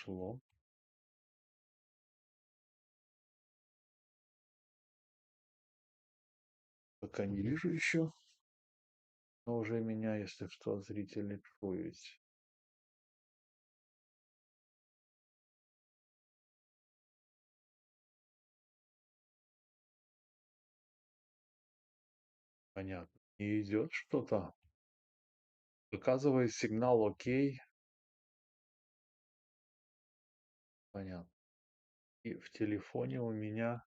пошло. Пока не вижу еще, но уже меня, если что, зрители чуют. Понятно. Не идет что-то. Показывает сигнал окей. Понятно. И в телефоне у меня...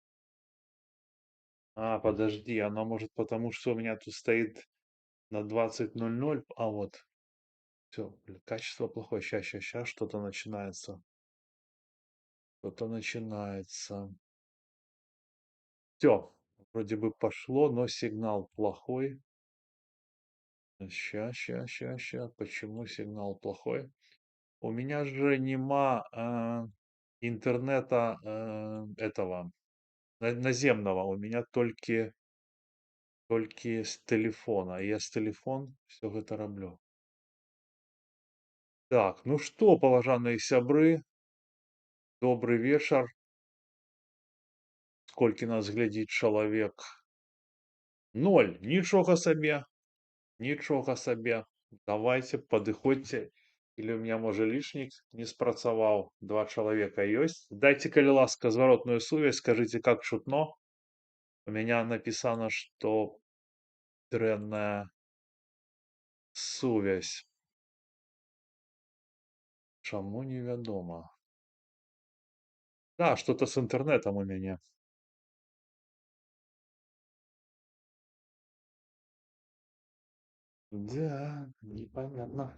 подожди, оно может потому, что у меня тут стоит на 20:00. Вот. Все, качество плохое. Сейчас, что-то начинается. Что-то начинается. Все, вроде бы пошло, но сигнал плохой. Ща. Почему сигнал плохой? У меня же нема интернета этого наземного. У меня только с телефона. Я с телефон все это роблю. Так, ну что, поважанные сябры, добрый вечер. Сколько нас глядит человек? 0. Ничего себе. Нічога сабе. Давайте, падыходзьце. Или у меня, может, лишник не спрацаваў. 2 человека есть. Дайте, коли ласка, зворотную связь. Скажите, как шутно. У меня написано, что дрэнная сувязь. Чаму невядома. Да, что-то с интернетом у меня. Да, непонятно.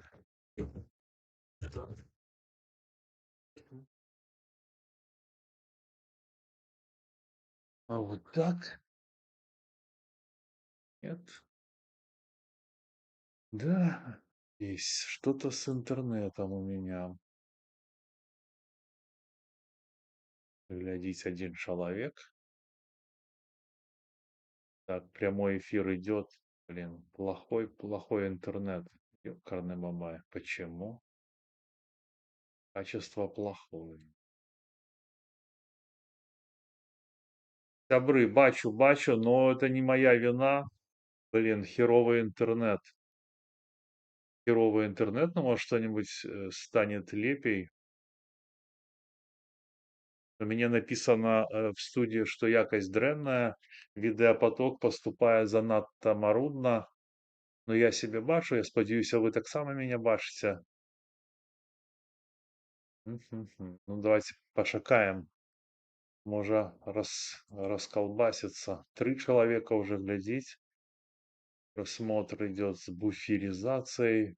А вот так? Нет. Да, есть что-то с интернетом у меня. Глядите, один человек. Так, прямой эфир идет. Блин, плохой интернет. Ёкарный бабай. Почему? Качество плохое. Добры, бачу, но это не моя вина. Блин, херовый интернет. Херовый интернет, ну, может, что-нибудь станет лепей. У меня написано в студии, что якость дрэнная, відэапаток поступае занадта марудна. Но я себе бачу, я спадзяюся, вы таксама мяне бачыце. Ну, давайте пачакаем. Можа расколбаситься. 3 человека уже глядзіць. Просмотр идет с буферизацией.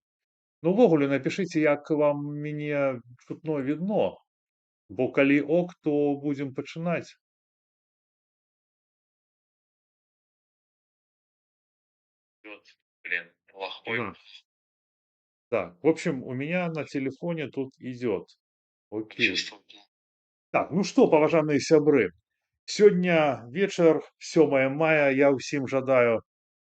Ну, увогуле, напишите, як вам мяне чутно видно. Бо калі ок, то будем пачынаць. Блин, плохой. Да. Так, в общем, у меня на телефоне тут идет. Окей. Так, ну что, поважанные сябры, сегодня вечер, 7 мая, я усім жадаю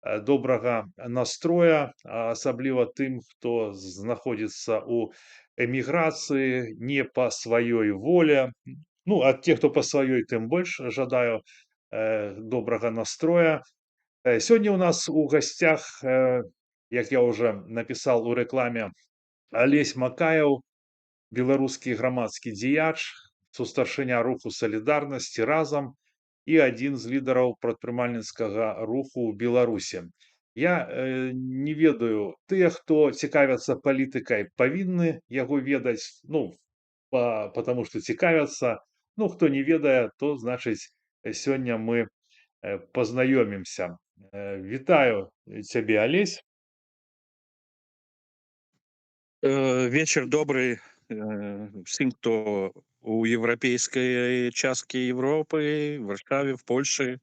добрага настроя, асабліва тым, хто знаходзіцца ў эміграцыі не па сваёй воле. Ну, а тех, хто па сваёй, тым больш жадаю добрага настроя. Сёння ў нас у гасцях, як я уже напісаў у рэкламе, Алесь Макаеў, беларускі грамадскі дзеяч, сустаршыня руху салідарнасці разам і адзін з лідараў прадпрымальніцкага руху ў Беларусі. Я не ведаю, тыя, хто цікавяцца палітыкай, павінны яго ведаць, ну, потому што цікавяцца. Ну, хто не ведае, то, значыць, сёння мы пазнаёмімся. Вітаю цябе, Алесь. Вечер добрый всем, кто у европейской частки Европы, в Варшаве, в Польше.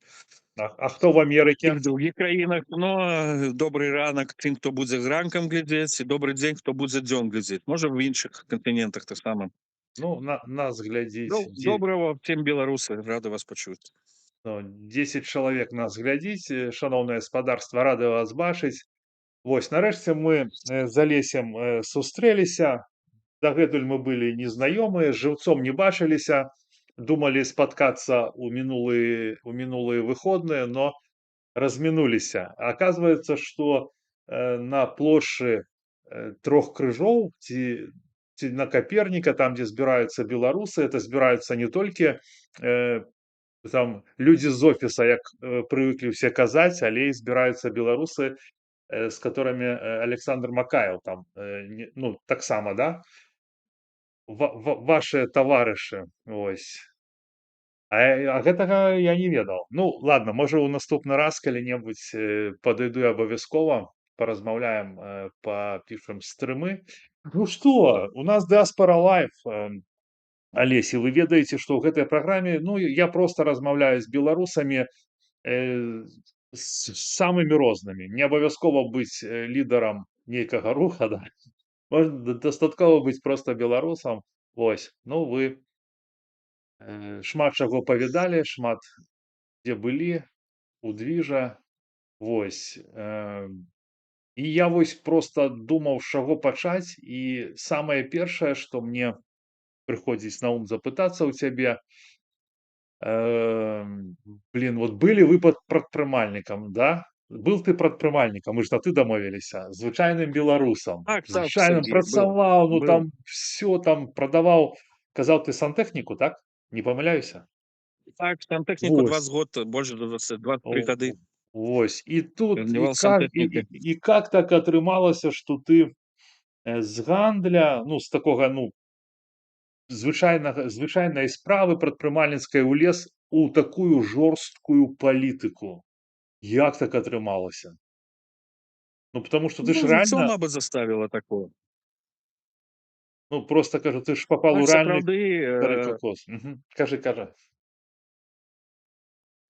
А хто в И Америке? в других краинах. Но добрый ранок тем, кто будет ранком глядеть, и добрый день, кто будет днем глядеть. Может, в інших континентах так само. Ну, нас глядзіць Доброго всем белорусы, рады вас почуть. 10 чалавек нас глядзіць, шаноўнае гаспадарства, рады вас бачыць. Вось, нарэшце мы з Алесем сустрэліся. дагэтуль мы былі незнаёмыя, жыўцом не бачыліся, думалі спаткацца ў мінулыя выходныя, но размінуліся. Оказывается, што на плошчы трох крыжоў ці на Каперніка, там, дзе збіраюцца беларусы, это збіраюцца не толькі там людзі з офіса, як прывыклі ўсе казаць, але і збіраюцца беларусы, з которыми Александр Макаев там, ну, таксама, да, ваши таварышы, ось. А гэтага я не ведаў. Ну, ладно, можа, ў наступны раз калі-небудзь падыду і абавязкова паразмаўляем, папішам стрымы. Ну што, у нас Diaspora Live, Алесі, вы ведаеце, што ў гэтай праграме, ну, я проста размаўляю з беларусамі, з самымі рознымі. Не абавязкова быць лідарам нейкага руха, да. Можна дастаткова быць проста беларусам. Вось, ну, вы шмат чаго павідалі, шмат дзе былі, у двіжа. Вось. І я вось проста думаў, з чаго пачаць, і самае першае, што мне прыходзіць на ум запытацца ў цябе, блін, вот былі вы прадпрымальнікам, да? Был ты прадпрымальнікам, мы ж на ты дамовіліся, звычайным беларусам. Так, так, Звычайным Сергей, працаваў, ну был. там всё там прадаваў. Казаў, ты сантэхніку, так? Не памыляюся? Так, сантехнику Вось. 20 год, больше 20, 23 О, годы вось. І тут, і занимался как і і сантехникой. і как так атрымалася, што ты, з гандля, ну, з такога, ну, звычайнай справы прадпрымальніцкай улез у такую жорсткую палітыку? Як так атрымалася? Ну, потому что ты Ну, ж лицо, реально, мабуть, заставило такое. ну, просто кажу, ты ж попал у Так, реальный сапраўды, карий кокос. Мгм. Кажи, кажи.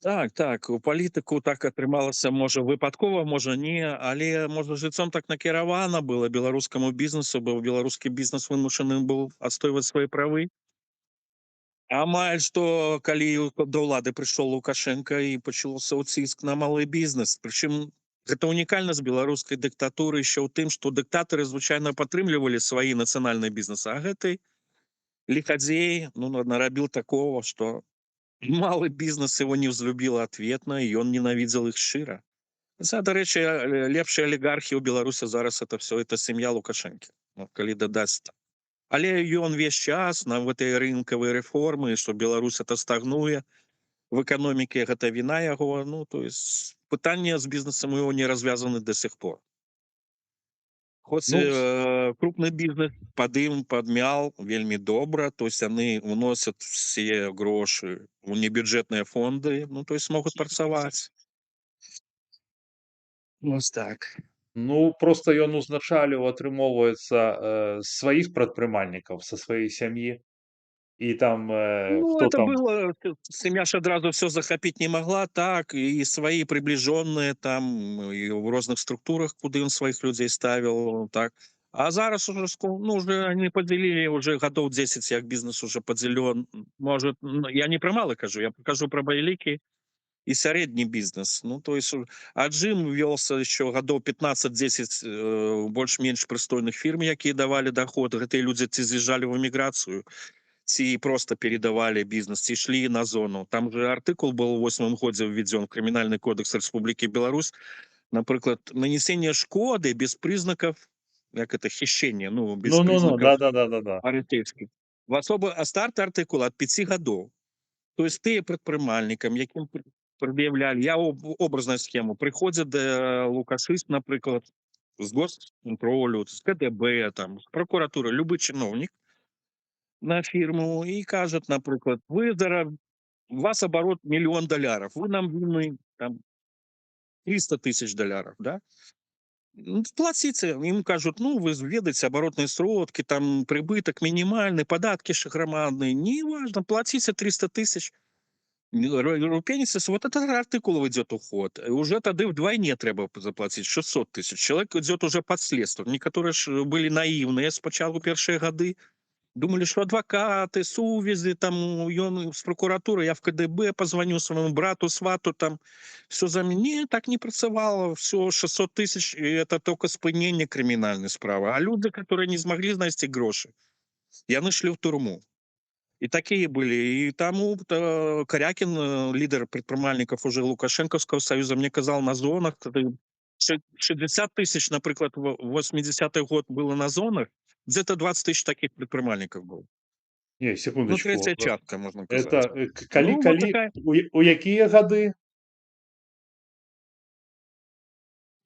так, так, у палітыку так атрымалася, можа, выпадкова, можа, не, але, можа, жыццём так накіравана было беларускаму бізнесу, бо беларускі бізнес вымушаны быў адстойваць свае правы. Амаль што калі да ўлады прыйшоў Лукашенко і пачаўся ціск на малы бізнес. Прычым гэта унікальнасць беларускай дыктатуры яшчэ ў тым, што дыктатары звычайна падтрымлівалі сваі нацыянальныя бізнесы, а гэты лихадзей, ну, нарабіў такого, што малы бізнес его не ўзлюбіла ответна, і ён ненавідзел іх шчыра. Хаця, дарэчы, лепшыя алігархі ў Беларусі зараз это сям'я Лукашэнкі. Ну, калі дадаць. Але ён увесь час на гэтай рынкавай рэформы, што Беларусь это стагнуе, в эканоміке гэта віна яго, ну, то есть пытанне з бізнесам у яго не развязаны до сих пор. Хоць Ну, крупны бізнес пад ім падмял вельмі добра, то есть яны ўносяць все грошы ў небюджэтныя фонды, ну, то есть могуць працаваць. Вось так. ну, просто ён узначаліў, атрымоўваецца, сваіх прадпрымальнікаў са сваёй сям'і. І там, Ну, хто это там? было, семья ж адразу все захапіць не могла, так, и свои приближенные там, и в розных структурах, куды ён сваіх людзей ставіл, так. А зараз уже, ну, уже они поделили, уже гадоў 10, як бізнес уже падзялён. Может, ну, я не про малы кажу, я кажу про вялікі і сярэдні бізнес. Ну, то есть аджым вёлся еще гадоў 15-10 больш-менш прыстойных фірм, якія давалі доход. Гэтыя людзі ці з'язджалі в эміграцыю, ці просто передавали бізнес, ці ішлі на зону. Там же артыкул был у 8 годзе введзён в Крымінальны кодекс Рэспублікі Беларусь, напрыклад, нанесение шкоды без прызнаков, як это, хищение, ну, без Ну-ну-ну, признаков да-да-да-да-да. арытейскіх. В особо, а старт артыкула ад 5 гадоў. То есть тыя прадпрымальнікам, якім прад'яўлялі, я образную схему, прыходзяць да Лукашыст, напрыклад, з госконтролю, з КДБ, там, з прокуратуры, любы чыноўнік, на фирму и кажут, например, вы у вас оборот $1 000 000, вы нам винны там 300 тысяч долларов, да? Ну, платите, им кажут, ну, вы ведаете оборотные сродки, там прибыток минимальный, податки же громадные, неважно, платите 300 тысяч, рупеніцеся, вот этот артыкул идет уход. Уже тады вдвойне трэба заплатить 600 тысяч. Человек идет уже под следствием. Некоторые ж были наивные спачатку першыя гады, думали, что адвокаты, сувязі, там, ён з прокуратуры, я в КДБ позвоню своему брату, свату, там, все за меня. Не, так не працавала, все, 600 тысяч, и это только спынение криминальной справы. А люди, которые не смогли знайсці грошы, яны шлі ў турму. І такія былі. І таму Карякін, лідар прадпрымальнікаў уже Лукашэнкаўскага саюза, мне казаў, на зонах 60 тысяч, напрыклад, 80-й год было на зонах, где-то 20 тысяч таких предпринимальников было. Не, Ну, секундочку. третья частка, можно Это сказать. калі Ну, вот калі такая. у якія гады?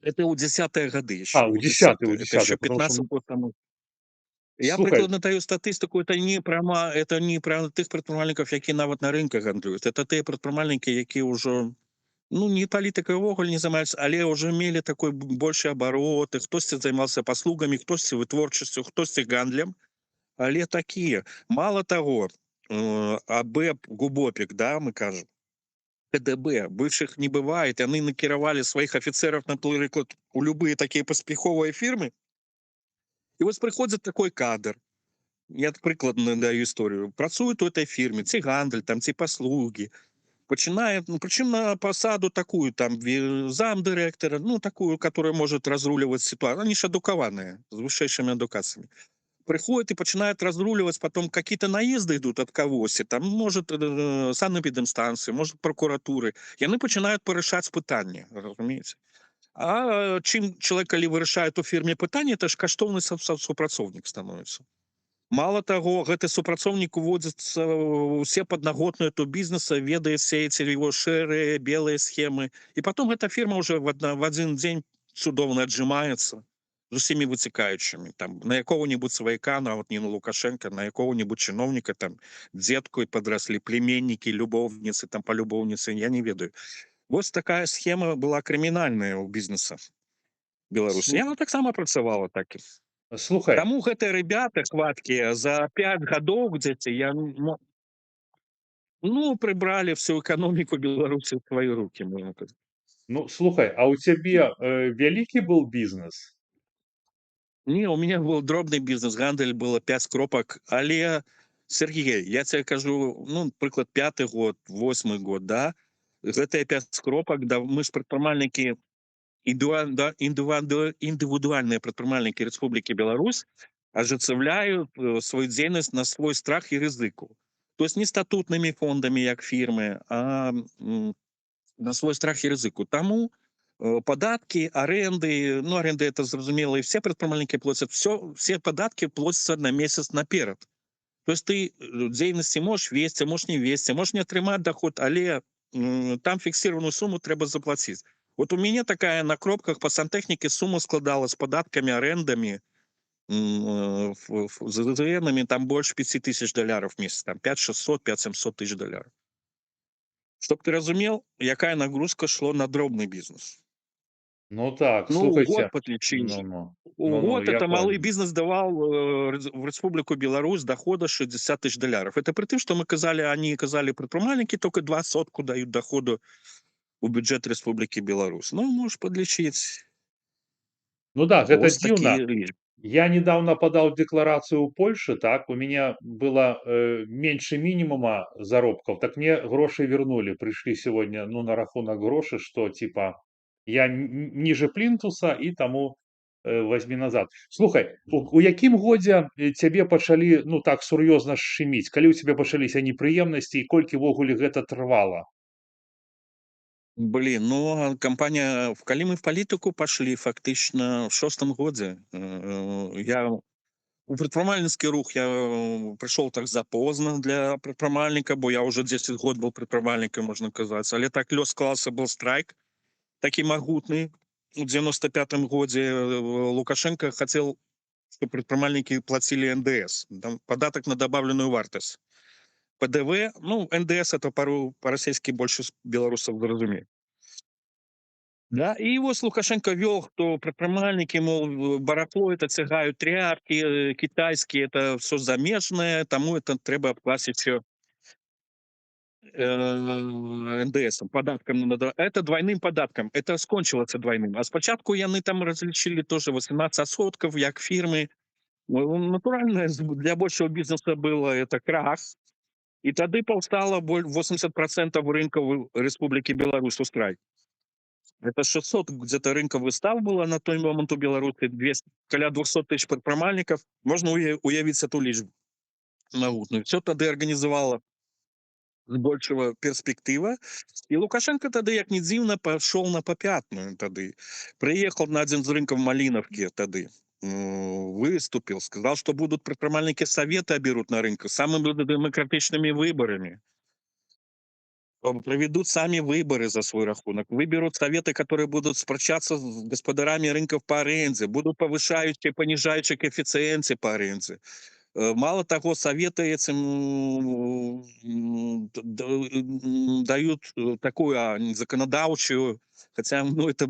Это у 10-е годы еще, У у 10-е, 10-е. у Это еще 10-е, потому что, 15 год тому. Я слухай, прыкладна даю статыстыку, это не пра тых прадпрымальнікаў, якія нават на рынках гандлююць. Это тыя прадпрымальнікі, якія ўжо, ну, не палітыкай увогуле не займаюцца, але ўжо мелі такой большы абароты, хтосьці займаўся паслугамі, хтосьці вытворчасцю, хтосьці гандлем. Але такія. Мало таго, АБЭП, ГУБОПік, да, мы кажам, КДБ, бывшых не бывает, яны накіравалі сваіх афіцераў, напрыклад, у любыя такія паспяховыя фірмы. І вось прыходзіць такой кадр. Я прыкладна даю історыю. Працуюць у этой фірме, ці гандаль, там, ці паслугі. Пачинает, ну, причем на посаду такую, там, замдиректора, ну, такую, которая может разруливать ситуацию. Они же адукованные, с высшими адукациями. Приходят и начинают разруливать, потом какие-то наезды идут от кого-то, там, может, санэпідэмстанцыі, может, прокуратуры, и они начинают порашаць пытанні, разумеете. А чым человек, калі вырашает у фірме пытанні, это ж каштоўны супрацоўнік становится. Мало таго, гэты супрацоўнік уводзіцца ўсе паднаготныя то бізнеса, ведае все эти его шэрыя, белыя схемы. І потом эта фірма уже в один дзень цудоўна аджымаецца з усімі выцікаючымі. Там, на якого-нибудь сваяка, нават не на Лукашенко, на якого-нибудь чиновника, там, дзедку подросли, племенники, любовницы, там, полюбовницы, я не ведаю. Вось такая схема была крымінальная ў бізнеса Беларусі. Яна таксама працавала так. слухай, Таму гэтыя ребята хваткія за 5 гадоў где-то ну, прыбралі всю эканоміку Беларусі ў свае рукі, можна сказаць. ну, слухай, а у цябе вялікі был бізнес? Не, у меня был дробный бизнес, гандель было 5 кропак, але, Сергей, я тебе кажу, ну, прыклад, 5-й год, 8-й год, да, гэтыя 5 кропак, да, мы ж прадпрымальнікі, індывідуальныя прадпрымальнікі Рэспублікі Беларусь ажыццяўляюць сваю дзейнасць на свой страх і рызыку. То есть не статутнымі фондамі, як фірмы, а на свой страх і рызыку. Таму податки, аренды, ну, аренды это зразумела, и все предпринимальники платят, все податки платятся на месяц наперед. То есть ты дзейнасці можешь весці, можешь не весці, можешь не атрымаць доход, але там фиксированную сумму трэба заплатить. Вот у меня такая на кропках по сантехнике сумма складала с податками, арендами, ЗДНами, там больше $5000 в месяц, там 5600, 5700 тысяч долларов. Чтоб ты разумел, якая нагрузка шло на дробный бизнес. Ну так, Ну, год слухайте, подлічыць. ну, У год я это малый понял. бизнес давал в Республику Беларусь дохода $60 000. Это при том, что мы казали, они казали предпринимальники только 20% дают доходу у бюджет Республики Беларусь. Ну, можешь подлічыць. Ну да, это Вот дивно. такие лічбы. Я недавно подал декларацию у Польши, так, у меня было меньше минимума заработков, так мне гроши вернули. Пришли сегодня, ну, на рахунок гроши, что типа я ниже плинтуса и тому возьми назад. Слухай, у якім годзе цябе пачалі, ну, так сур'ёзна шчыміць? Калі ў цябе пачаліся непрыемнасці і колькі ввогуле гэта трвала? Блин, ну, компания, калі мы в политику пошли, фактично в 6-м годзе. Я у прадпрымальніцкі рух я прыйшоў так запозна для прадпрымальніка, бо я уже 10 год был прадпрымальнікам, можна казаць. Але так лёс склаўся, был страйк такі магутны. У 95-м годзе Лукашенко хотел, чтобы прадпрымальнікі платили НДС, податок на добавленную вартасць. ПДВ, ну, НДС это по-расейскі больше беларусаў зразумеюць. Да, и вось Лукашенко вёл, что прадпрымальнікі, мол, барахло это цягаюць тряпкі, кітайскія, это все замежнае, таму это трэба плаціць НДС, податком. Это двойным податком. Это скончилось двойным. А спочатку яны там различили тоже 18%, як фирмы. Натурально для большего бизнеса было это крах. И тады паўстала 80% рынкаў Республики Беларусь устрай. Это 600 где-то рынковых став было на той момент у Беларуси, каля 200 тысяч прадпрымальнікаў. Можна уявіць эту лічбу. магутную. Всё тады арганізавала збольшага перспектыва. І Лукашенко тады, як ні дзіўна, пайшоў на папятную тады. Прыехаў на адзін з рынкаў Малінаўкі тады, выступил, сказал, что будут предпринимальники совета берут на рынке самыми демократичными выборами. Проведут сами выборы за свой рахунок, выберут советы, которые будут спрочаться с господарами рынков по аренде, будут повышающие, понижающие коэффициенты по аренде. Мало того, советы этим дают такую законодаўчую, хотя ну, это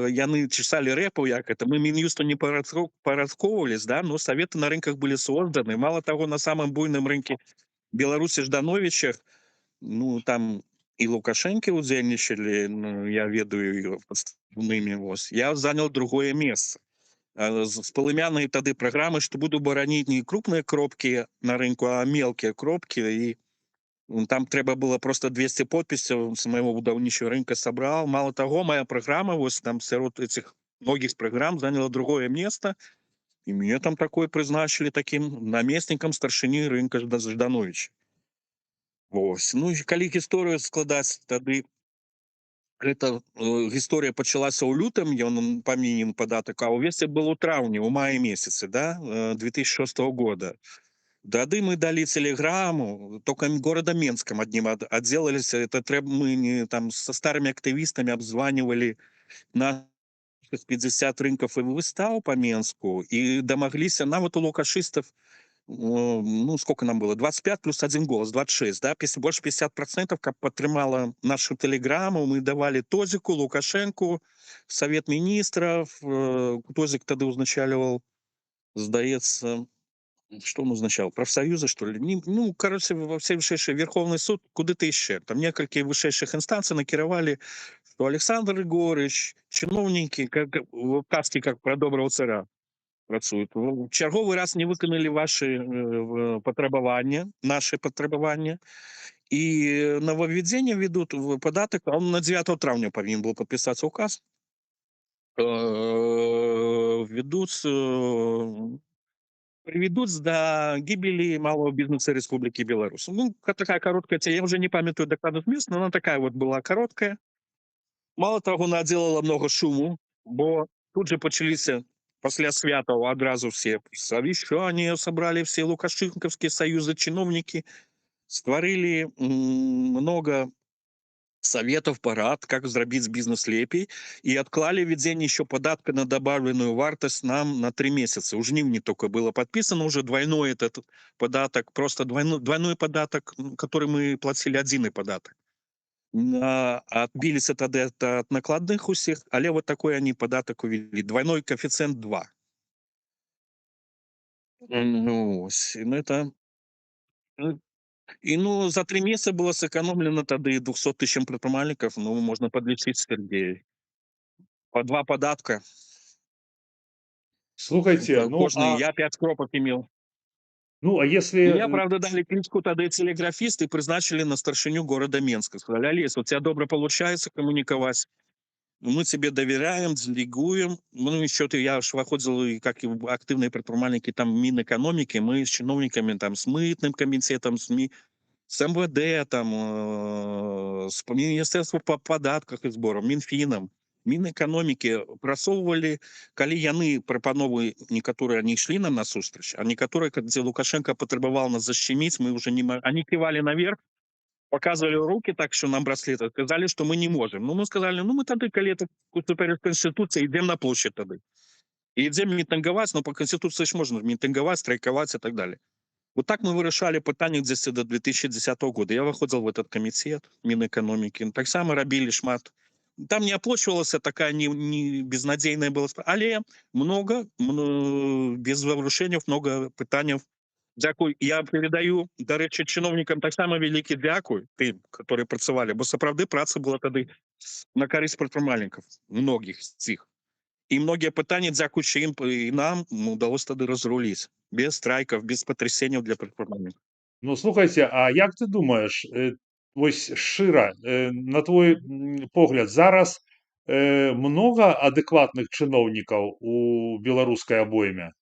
яны чесали рэпу, як это мы Минюсту не парадковывались, да, но советы на рынках были созданы. Мало того, на самом буйном рынке Беларуси Ждановичах, ну там и Лукашенко удзельнічалі, ну, я ведаю подставными вось. Я занял другое место. С полымянай тады праграмы, што буду бараніць не крупныя кропкі на рынку, а мелкія кропкі, і там трэба было просто 200 подпісяў з майго будаўнічага рынка сабрал. Мало таго, моя праграма вось там сярод этих многіх праграм заняла другое место, і мне там такое прызначылі таким намеснікам старшыні рынка Ждановича. Вось. Ну і калі гісторыю складаць, тады гэта гісторыя пачалася ў лютым, ён памінен падатак, а ўвесце был у траўні, у маі месяцы, да, 2006 года. Тады мы далі телеграмму, только городом Менском одним отделались, это трэба, мы не, там со старыми актывістамі обзванивали на 50 рынков и выстаў по Менску и домоглись нават у лукашистов, ну, сколько нам было, 25 плюс 1 голос, 26, да, больше 50%, как подтримала нашу телеграмму, мы давали Тозику, Лукашенку, Совет министров, Тозик тогда узначаливал, здаецца, что он узначал, профсоюзы, что ли? Ну, короче, во все вышэйший Верховный суд, куды-то еще. Там несколько вышэйших инстанций накіравали, что Александр Григорьевич, чиновники, как в казке, как про доброго цара, працуюць. В чарговы раз не выканалі ваши патрабавання, наши патрабавання, і нововведзенне ведут в падатак, а он на 9 траўня павінен был подписаться указ, ведут приведут до гибели малого бизнеса Республики Беларусь. Ну, такая короткая, я уже не памятаю докладных мест, но она такая вот была короткая. Мало того, наделала много шуму, бо тут же пачаліся пасля святаў адразу все совещания собрали, все лукашенковские союзы, чиновники, стварылі много советов, порад, как зрабіць бизнес лепей, и отклали введение еще податка на добавленную вартость нам на 3 месяца. У жнивни только было подписано уже двойной этот податок, просто двойной податок, который мы платили, одзіны податок. Отбились от накладных у всех, але вот такой они податок увели, двойной коэффициент 2. Ну, это... И ну за 3 месяца было сэкономлено тады 200 тысячам прадпрымальнікаў, ну можно подлічыць, Сергей. По 2 податка. Слухайте, ну Кожный, я 5 кропок имел. ну, а Меня, если, правда, дали кличку тады телеграфист и призначили на старшыню города Менска. Сказали: Олесь, у тебя добро получается коммуниковать, мы тебе доверяем, делегуем. Ну, еще я ж выходил, и как и активные предпринимальники, там, Минэкономики, мы с чиновниками, там, с мытным комитетом, с МВД, там, с Министерством по податках и сборам, Минфином, Минэкономики прасоўвалі, калі яны прапановы некаторыя не ішлі нам насустрач, а некаторыя, дзе Лукашенко патрабаваў нас защеміць, мы уже не они кивали наверх, показывали руки так, что нам браслеты, сказали, что мы не можем. Ну, мы сказали, ну, мы тады, калі это перед Конституцией, идем на площадь тады. И идем митинговать, но по Конституции ж можно митинговать, страйковать и так далее. Вот так мы вырашалі пытанне дзесьці до 2010 года. Я выходзіл в этот камітет Мінэканомікі. Таксама рабілі шмат. Там не аплачвалася такая не безнадзейная была, але много, без вырашэнняў, много пытанняў. Дзякуй. Я передаю, дарэчы, чыноўнікам таксама вялікі дзякуй тым, которые працавалі, бо сапраўды праца была тады на карысць прадпрымальнікаў, многіх з іх. И многие пытания, дзякуючы им и нам, удалось тады разрулить. Без страйков, без потрясений для предпринимателей. ну, слухайте, а як ты думаешь, ось шчыра, на твой погляд, зараз много адэкватных чыноўнікаў у беларускай абойме?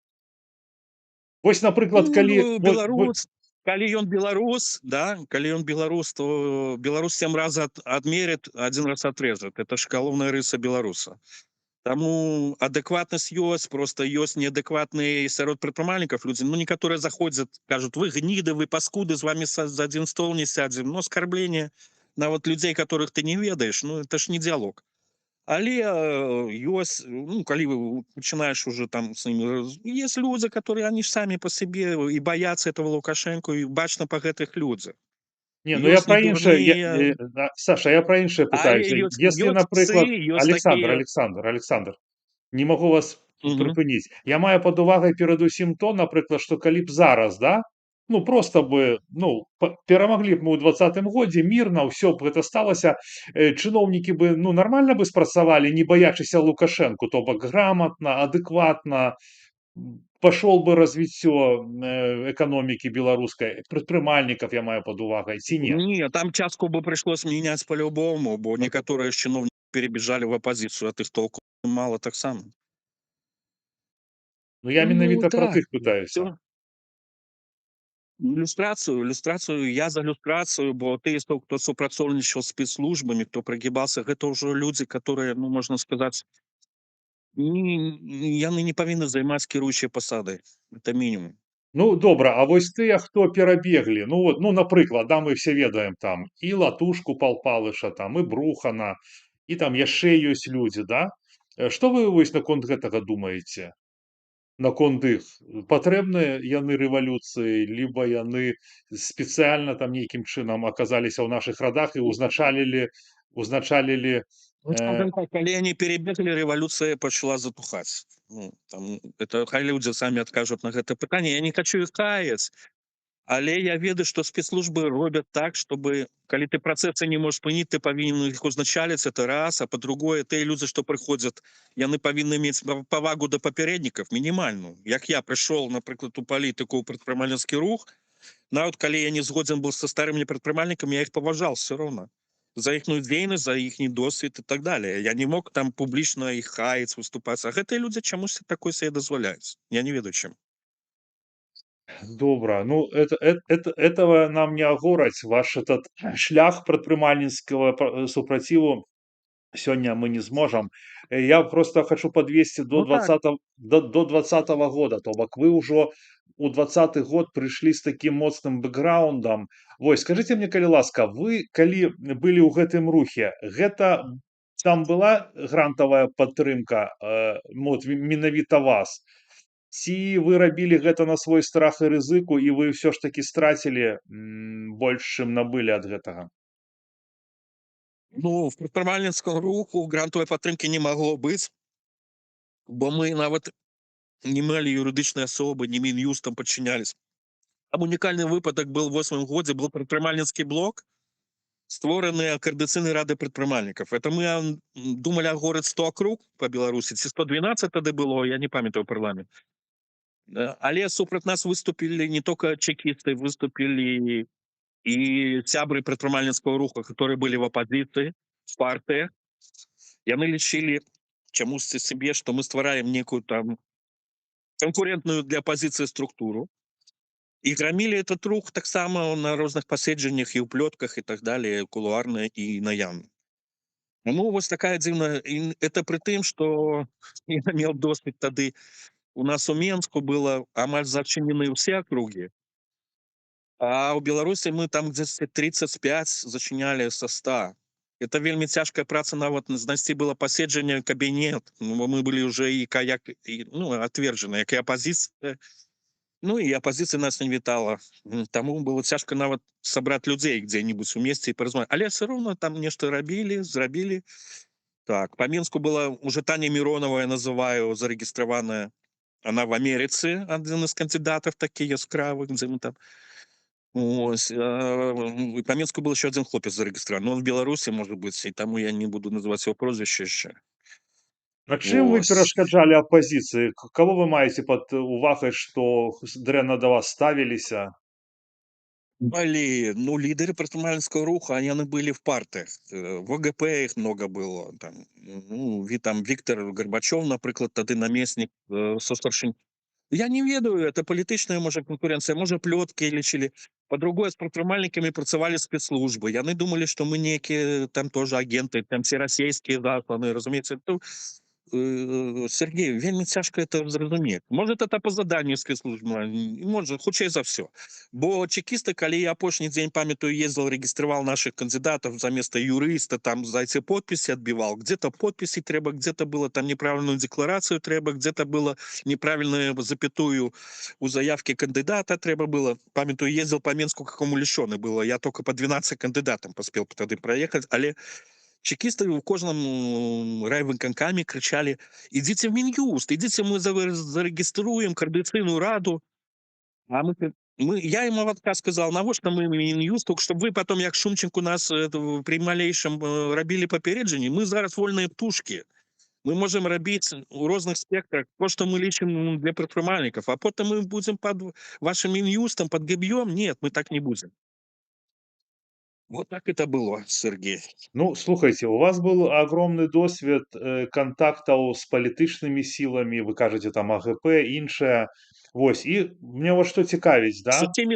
Вось, напрыклад, калі Ну, белорус. калі ён беларус, да, калі ён беларус, то беларус 7 раз адмерыт, 1 раз атрежет. Это ж галоўная рыса беларуса. Таму адэкватнасць ёсць, просто ёсць неадэкватныя сярод прадпрымальнікаў людзі. Ну, некаторыя заходзяць, кажуць: вы гніды, вы паскуды, з вами за адзін стол не сядзем. Ну, аскарбленне нават людзей, которых ты не ведаеш, ну, это ж не дыялог. Але ёсць, ну, калі вы пачынаеш уже там с ними, есть людзі, которые они ж самі па сабе і баяцца этого Лукашэнку, і бачна па гэтых людзях. Не, ну я Ёсць про іншае, недурныя, Саша, я про іншае але пытаюся. Если, ёсць псы, напрыклад, ёсць такія. Александр, не магу вас Мгм. прыпыніць. Я маю пад увагай перадусім то, напрыклад, што калі б зараз, да, ну проста бы, ну, перамаглі б мы ў 20-м годзе мірна, ўсё б гэта сталася, чыноўнікі бы, ну, нармальна бы спрацавалі, не баячыся Лукашэнку, то бок граматна, адэкватна, пашоў бы развіццё эканомікі беларускай, прадпрымальнікаў я маю пад увагай, ці не? Не, там частку бы пришлось менять по-любому, бо некоторые з чиновников перебежали в оппозицию, а тых толку мало так само. Ну я Ну менавіта пра так, тых пытаюся. всё. Иллюстрацию, я за иллюстрацию, бо тыя, хто супрацоўнічаў з спецслужбамі, хто прыгібаўся, гэта ўжо людзі, которые, ну, можна сказаць, яны не павінны займаць кіруючыя пасады. Это мінімум. Ну добра, а вось тыя, хто перабеглі, ну вот, ну напрыклад, да, мы все ведаем там і Латушку Пал Палыша, там і Брухана, і там яшчэ ёсць людзі, да? Што вы вось наконт гэтага думаеце? Наконт іх? Патрэбныя яны рэвалюцыі, либо яны спецыяльна там нейкім чынам аказаліся ў нашых радах і узначалілі Ну, скажем так, калі они перебегли, рэвалюцыя пачала затухаць. Ну, там, это хай людзі самі адкажуць на гэта пытанне. Я не хочу іх каяць, але я ведаю, што спецслужбы робяць так, чтобы калі ты працэсы не можаш спыніць, ты павінен іх узначаліць, это раз, а па-другое, тыя людзі, што прыходзяць, яны павінны мець павагу да папярэднікаў мінімальную. Як я прыйшоў, напрыклад, у палітыку, ў прадпрымальніцкі рух, нават калі я не згодзін быў са старымі прадпрымальнікамі, я іх паважаў все роўна. За іхную дзейнасць, за іхні досвед і так далее. Я не мог там публічна іх хаяць, выступаць. А гэтыя людзі чамусьці такое сабе дазваляюць. Я не ведаю чым. добра, ну этого нам не агораць. Ваш этот шлях прадпрымальніцкага супраціву сёння мы не зможам. Я просто хочу подвесці до Ну так. 20 до 20-го года, то бок вы ўжо у 20-й год прыйшлі з такім моцным бэкграундам. Вось, скажыце мне, калі ласка, вы калі былі ў гэтым рухе, гэта там была грантавая падтрымка, ну, вот менавіта вас? Ці вы рабілі гэта на свой страх і рызыку, і вы ўсё ж такі страцілі больш, чым набылі ад гэтага? Ну, в прадпрымальніцкім руху грантавай падтрымкі не магло быць, бо мы нават не мелі юрыдычнай асобы, не Мін'юстам падчынялись. Там унікальны выпадак был в 8 годзе, был прадпрымальніцкі блок, створаны координацыйнай рады прадпрымальнікаў. Это мы думалі агорыць 100 акруг па Беларусі, ці 112 тады было, я не памятаю парламент. Але супраць нас выступілі не только чекісты, выступілі і сябры прадпрымальніцкага руха, которые былі в апозіцыі, в партыях. Яны лічылі чамусьці сабе, што мы ствараем некую там конкурентную для апозіцыі структуру. І грамілі этот рух таксама на розных паседжаннях і ў плётках і так далее, кулуарна і наявна. Ну, вось такая дзіўная, і это пры тым, што я меў досвед тады. У нас у Менску было амаль зачынены ўсе акругі, а ў Беларусі мы там дзесьці 35 зачынялі са 100. Это вельмі цяжкая праца, нават знайсці было паседжанне, кабінет. Ну, мы былі ўжо і як і, ну, отверджаны, як і апозіцыя. Ну і апозіцыя нас не вітала. Таму было цяжка нават сабраць людзей дзе-небудзь у месце і паразмаўляць. Але все роўна там нешта рабілі, зрабілі. Так, па Мінску была уже Таня Миронова, я называю, зарэгістраваная. Она в Америцы, адзін з кандидатов такі яскравы, дзе мы там. Ось, і па Мінску был еще один хлопец зарэгістраваны. Он в Беларусі, может быть, і таму я не буду называць его прозвішча яшчэ. А чым вы Ось. перашкаджалі апазіцыі? Каго вы маеце пад увагай, што дрэнна да вас ставіліся? Блин, ну, лидеры прадпрымальніцкага руха, яны былі в партыях. В ОГП их много было. Там, ну, там Виктор Горбачев, напрыклад, тады намеснік состаршынь. Я не ведаю, это палітычная, можа, канкурэнцыя, можа, плёткі лічылі. Па-другое, з прадпрымальнікамі працавалі спецслужбы. Яны думалі, што мы нейкія там тоже агенты, там ці расейскія засланы, разумееце. Сергей, вельмі цяжка это зразумець. Можа, это па заданню спецслужбы, можа, хутчэй за ўсё. Бо чекісты, калі я апошні дзень, памятаю, ездзіў, рэгістраваў нашых кандыдатаў заместа юрыста, там, зайцы подпіси адбіваў. Где-то подпіси трэба, где-то было там неправільную декларацыю трэба, где-то было неправільную запятую у заявке кандыдата трэба было. Памятаю, ездзіў па Менску, какому лишёны было. Я только по 12 кандыдатам паспеў тады праехаць, але чекисты у кожным райвыканкаме крычалі: ідзіце в Мін'юст, ідзіце, мы зарэгіструем координацыйную раду. А я ему в отказ сказал, навошта мы Мін'юст, чтобы вы потом, як Шумченко, нас при малейшем рабілі папярэджанні. Мы зараз вольныя птушки. Мы можем рабіць у розных спектрах то, что мы лічым для прадпрымальнікаў, а потым мы будем под вашим Мін'юстам, под гебьем. Нет, мы так не будем. Вот так это было, Сергей. Ну, слухайте, у вас был огромный досвед контактаў з палітычнымі сіламі, вы кажаце там АГП, іншае. Вось, і мне вот што цікавіць, З да? усімі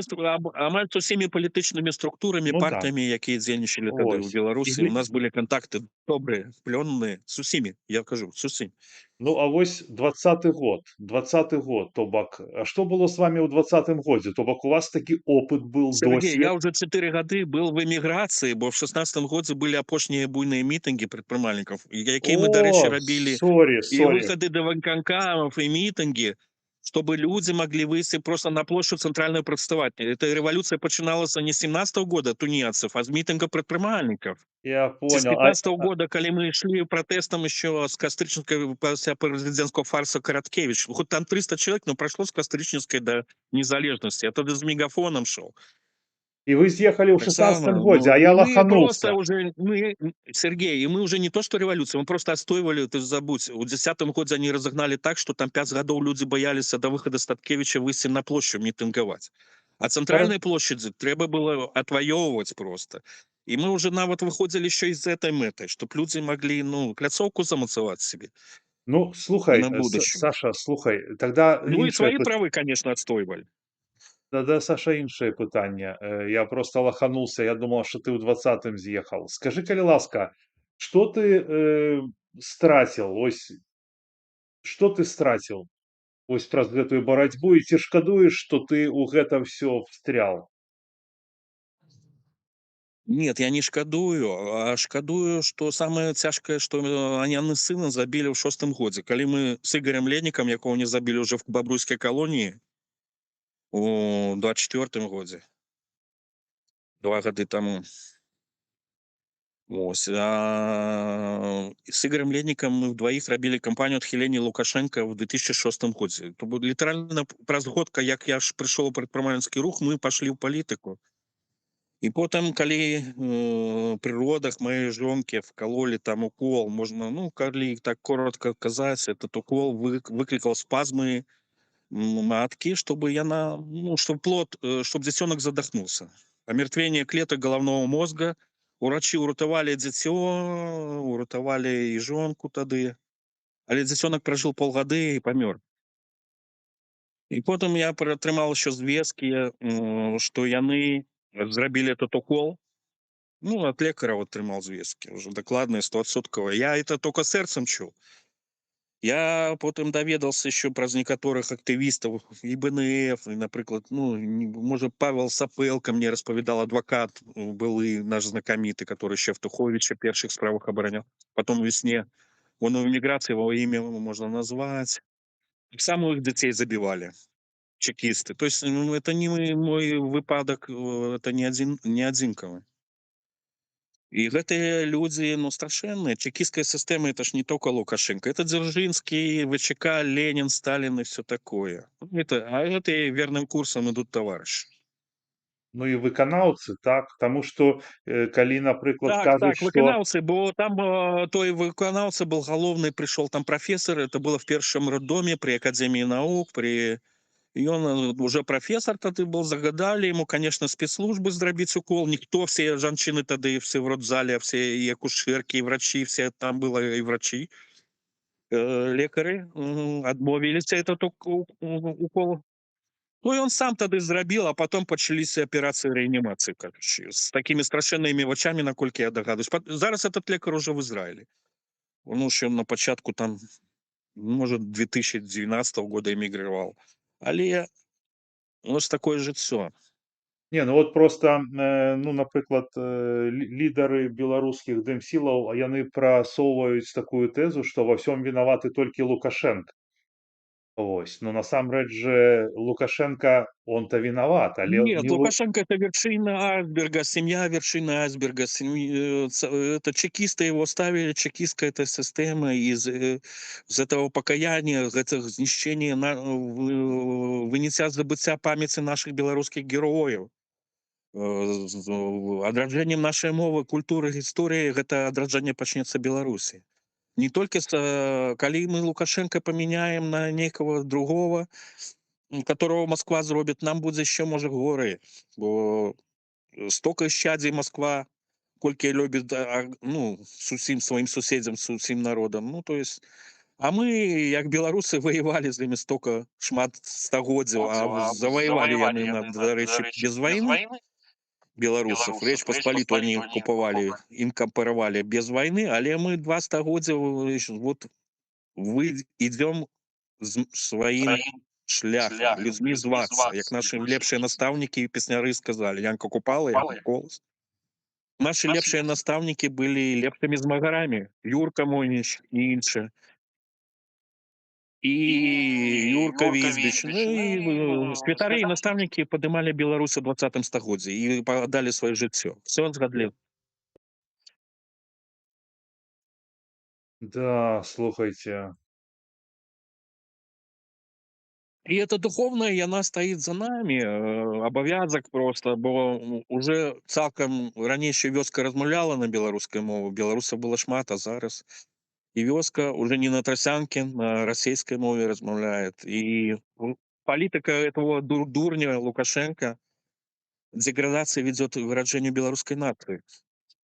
амаль з усімі палітычнымі структурамі, Ну да, партыямі, якія дзейнічалі тады ў ось. І Беларусі. вы, У нас былі кантакты добрыя, плённыя, з усімі, я кажу, з усімі. ну, а вось 20 год, то бок, а што было з вами ў 20 годзе? То бок у вас такі опыт был, Сергей, досвед. я уже 4 гады был в эміграцыі, бо ў 16 годзе былі апошнія буйныя мітынгі прадпрымальнікаў, якія мы, дарэчы, О, рабілі сорі, и сорі. выходы до выканкамов, и митинги, чтобы люди могли выйти просто на площадь центральную протестовать. Эта революция начиналась не с 17 года тунеядцев, а с митинга предпринимальников. Я С понял. 15 года, когда мы шли протестом еще с Костричинской президентского фарса Короткевич, хоть там 300 человек, но прошло с Костричинской до незалежности. Я тогда с мегафоном шел. І вы з'ехалі ў Так 16 само, годзе, ну, а и я мы просто лахануўся. уже, Сергей, и мы уже не то, что революция, мы просто отстаивали, ты забудь, в 10-м году они разогнали так, что там 5 годов люди боялись до выхода Статкевича выйти на площадь митинговать. А Хара центральной площади треба было отвоевывать просто. И мы уже навод выходили еще из этой меты, чтобы люди могли, пляцовку замацевать себе Ну, на слухай, будущее. Саша, слухай, тогда Ну и іншае свои правы, конечно, отстаивали. Тогда, Саша, іншае пытанне. Я просто лахануўся, я думал, што ты ў 20 з'ехаў. Скажы, калі ласка, што ты страціў? Ось што ты страціў вось праз гэтую барацьбу і ці шкадуеш, што ты ў гэта ўсё встрял? Нет, я не шкадую, а шкадую, што самае цяжкае, што яны сына забілі ў 6-м годзе. Калі мы з Ігорем Леднікам, якого не забілі ўжо в бабруйскай калоніі у 24-м годзе, 2 гады таму. Вось, з Ігорем Леднікам мы вдваіх рабілі кампанію адхілення Лукашенка ў 2006 годзе. То бок літаральна праз год, як я ж прыйшоў у прадпрымальніцкі рух, мы пашлі ў палітыку. І потым, калі пры родах маёй жонкі вкалолі там укол, можна, калі так коротко казаць, этот укол выклікаў спазмы маткі, чтобы яна, чтобы плод, чтобы дзіцёнак задохнулся. Омертвение клеток головного мозга. Урачы ўратавалі дзіцё, уратавалі і жонку тады. Але дзіцёнак пражыў полгады і памёр. І потым я атрымаў еще звесткі, што яны зрабілі этот укол. От лекара атрымаў звесткі, уже дакладныя 100%. Я это только сэрцам чуў. Я потым даведался еще праз некаторых актывістаў і БНФ, і, напрыклад, можа, Павел Сапэлка мне распавядал, адвокат былы наш знакаміты, который еще Евтуховича першых справах абаранял. Потом весне он в эміграцыі, его імя можно назвать. Таксама іх дзяцей забівалі чекісты. То есть это не мой выпадак, это не адзінкавы. І гэтыя людзі, страшэнныя. Чекістская сістэма — это ж не только Лукашенко, это Дзяржинский, ВЧК, Ленин, Сталин и все такое. А гэтыя верным курсам ідуць таварышы. Ну і выканаўцы, так? Таму што калі, напрыклад, Так, кажуць, так, што выканаўцы, бо там той выканаўца был галоўны, пришел там профессор, это было в першым роддоме при Академии наук, и он уже профессор тады был, загадали ему, конечно, спецслужбы зрабіць укол. Никто, все жанчыны тады, все в родзале, все и акушерки, и врачи, все там было, и врачи, лекары, адмовіліся этот укол. Ну, і он сам тады зрабіў, а потом пачаліся аперацыі рэанімацыі, кароче, з такімі страшэннымі вачамі, наколькі я дагадваюсь. Зараз этот лекар ужо в Ізраілі. Ну, ж ён на пачатку там, можа, 2019 года эмігрыраваў. Але, ну, ж такое жыццё. Не, ну вот просто, ну, напрыклад, лідары беларускіх дэмсілаў, яны прасоўваюць такую тэзу, што ва ўсём вінаваты толькі Лукашенко. Вось, но насамрэч жа Лукашенко, он-то вінават, але Нет, не Лу Лукашенко — это вершина айсберга, семья — вершина айсберга. Это чекисты его ставили, чекистская эта система из этого покаяния, из этих знищения, вынеся з забыцця памяці наших беларускіх герояў. Адраджэннем нашай мовы, культуры, гісторыі гэта адраджэнне пачнецца Беларусі. Не толькі калі мы Лукашенко памяняем на нейкага другого, которого Москва зробіць, нам будзе яшчэ, можа, горай, бо стока шчадзей Москва, колькі любіць, ну, з усім сваім суседзям, з усім народам. Ну, то есть, а мы, як беларусы, ваявалі з імі стока шмат стагоддзяў, а заваявалі яны, дарэчы, без вайны беларусаў. Рэч Паспалітую они купавалі, інкарпаравалі без вайны, але мы 2 стагоддзя вот ідзём сваім шляхам, людзьмі звацца, як нашы лепшыя настаўнікі і песняры сказалі: Янка Купала, Якуб Колас. Нашы лепшыя настаўнікі былі лепшымі змагарамі, Юрка Мойніч і іншыя. І Юрка Візбіч, ну і святары і настаўнікі падымалі Беларусь у 20 стагоддзі і пааддалі сваё жыццё. Всё згадліва. Да, слухайте. І эта духовная, яна стаіць за намі, абавязак проста, бо уже цалкам раней ще вёска размаўляла на беларускай мове, беларусаў было шмат, а зараз і вёска уже не на трасянке, на расейскай мове размаўляет. І палітыка этого дурня Лукашенко, деградацыя вядзёт к выраджэнню беларускай нацыі.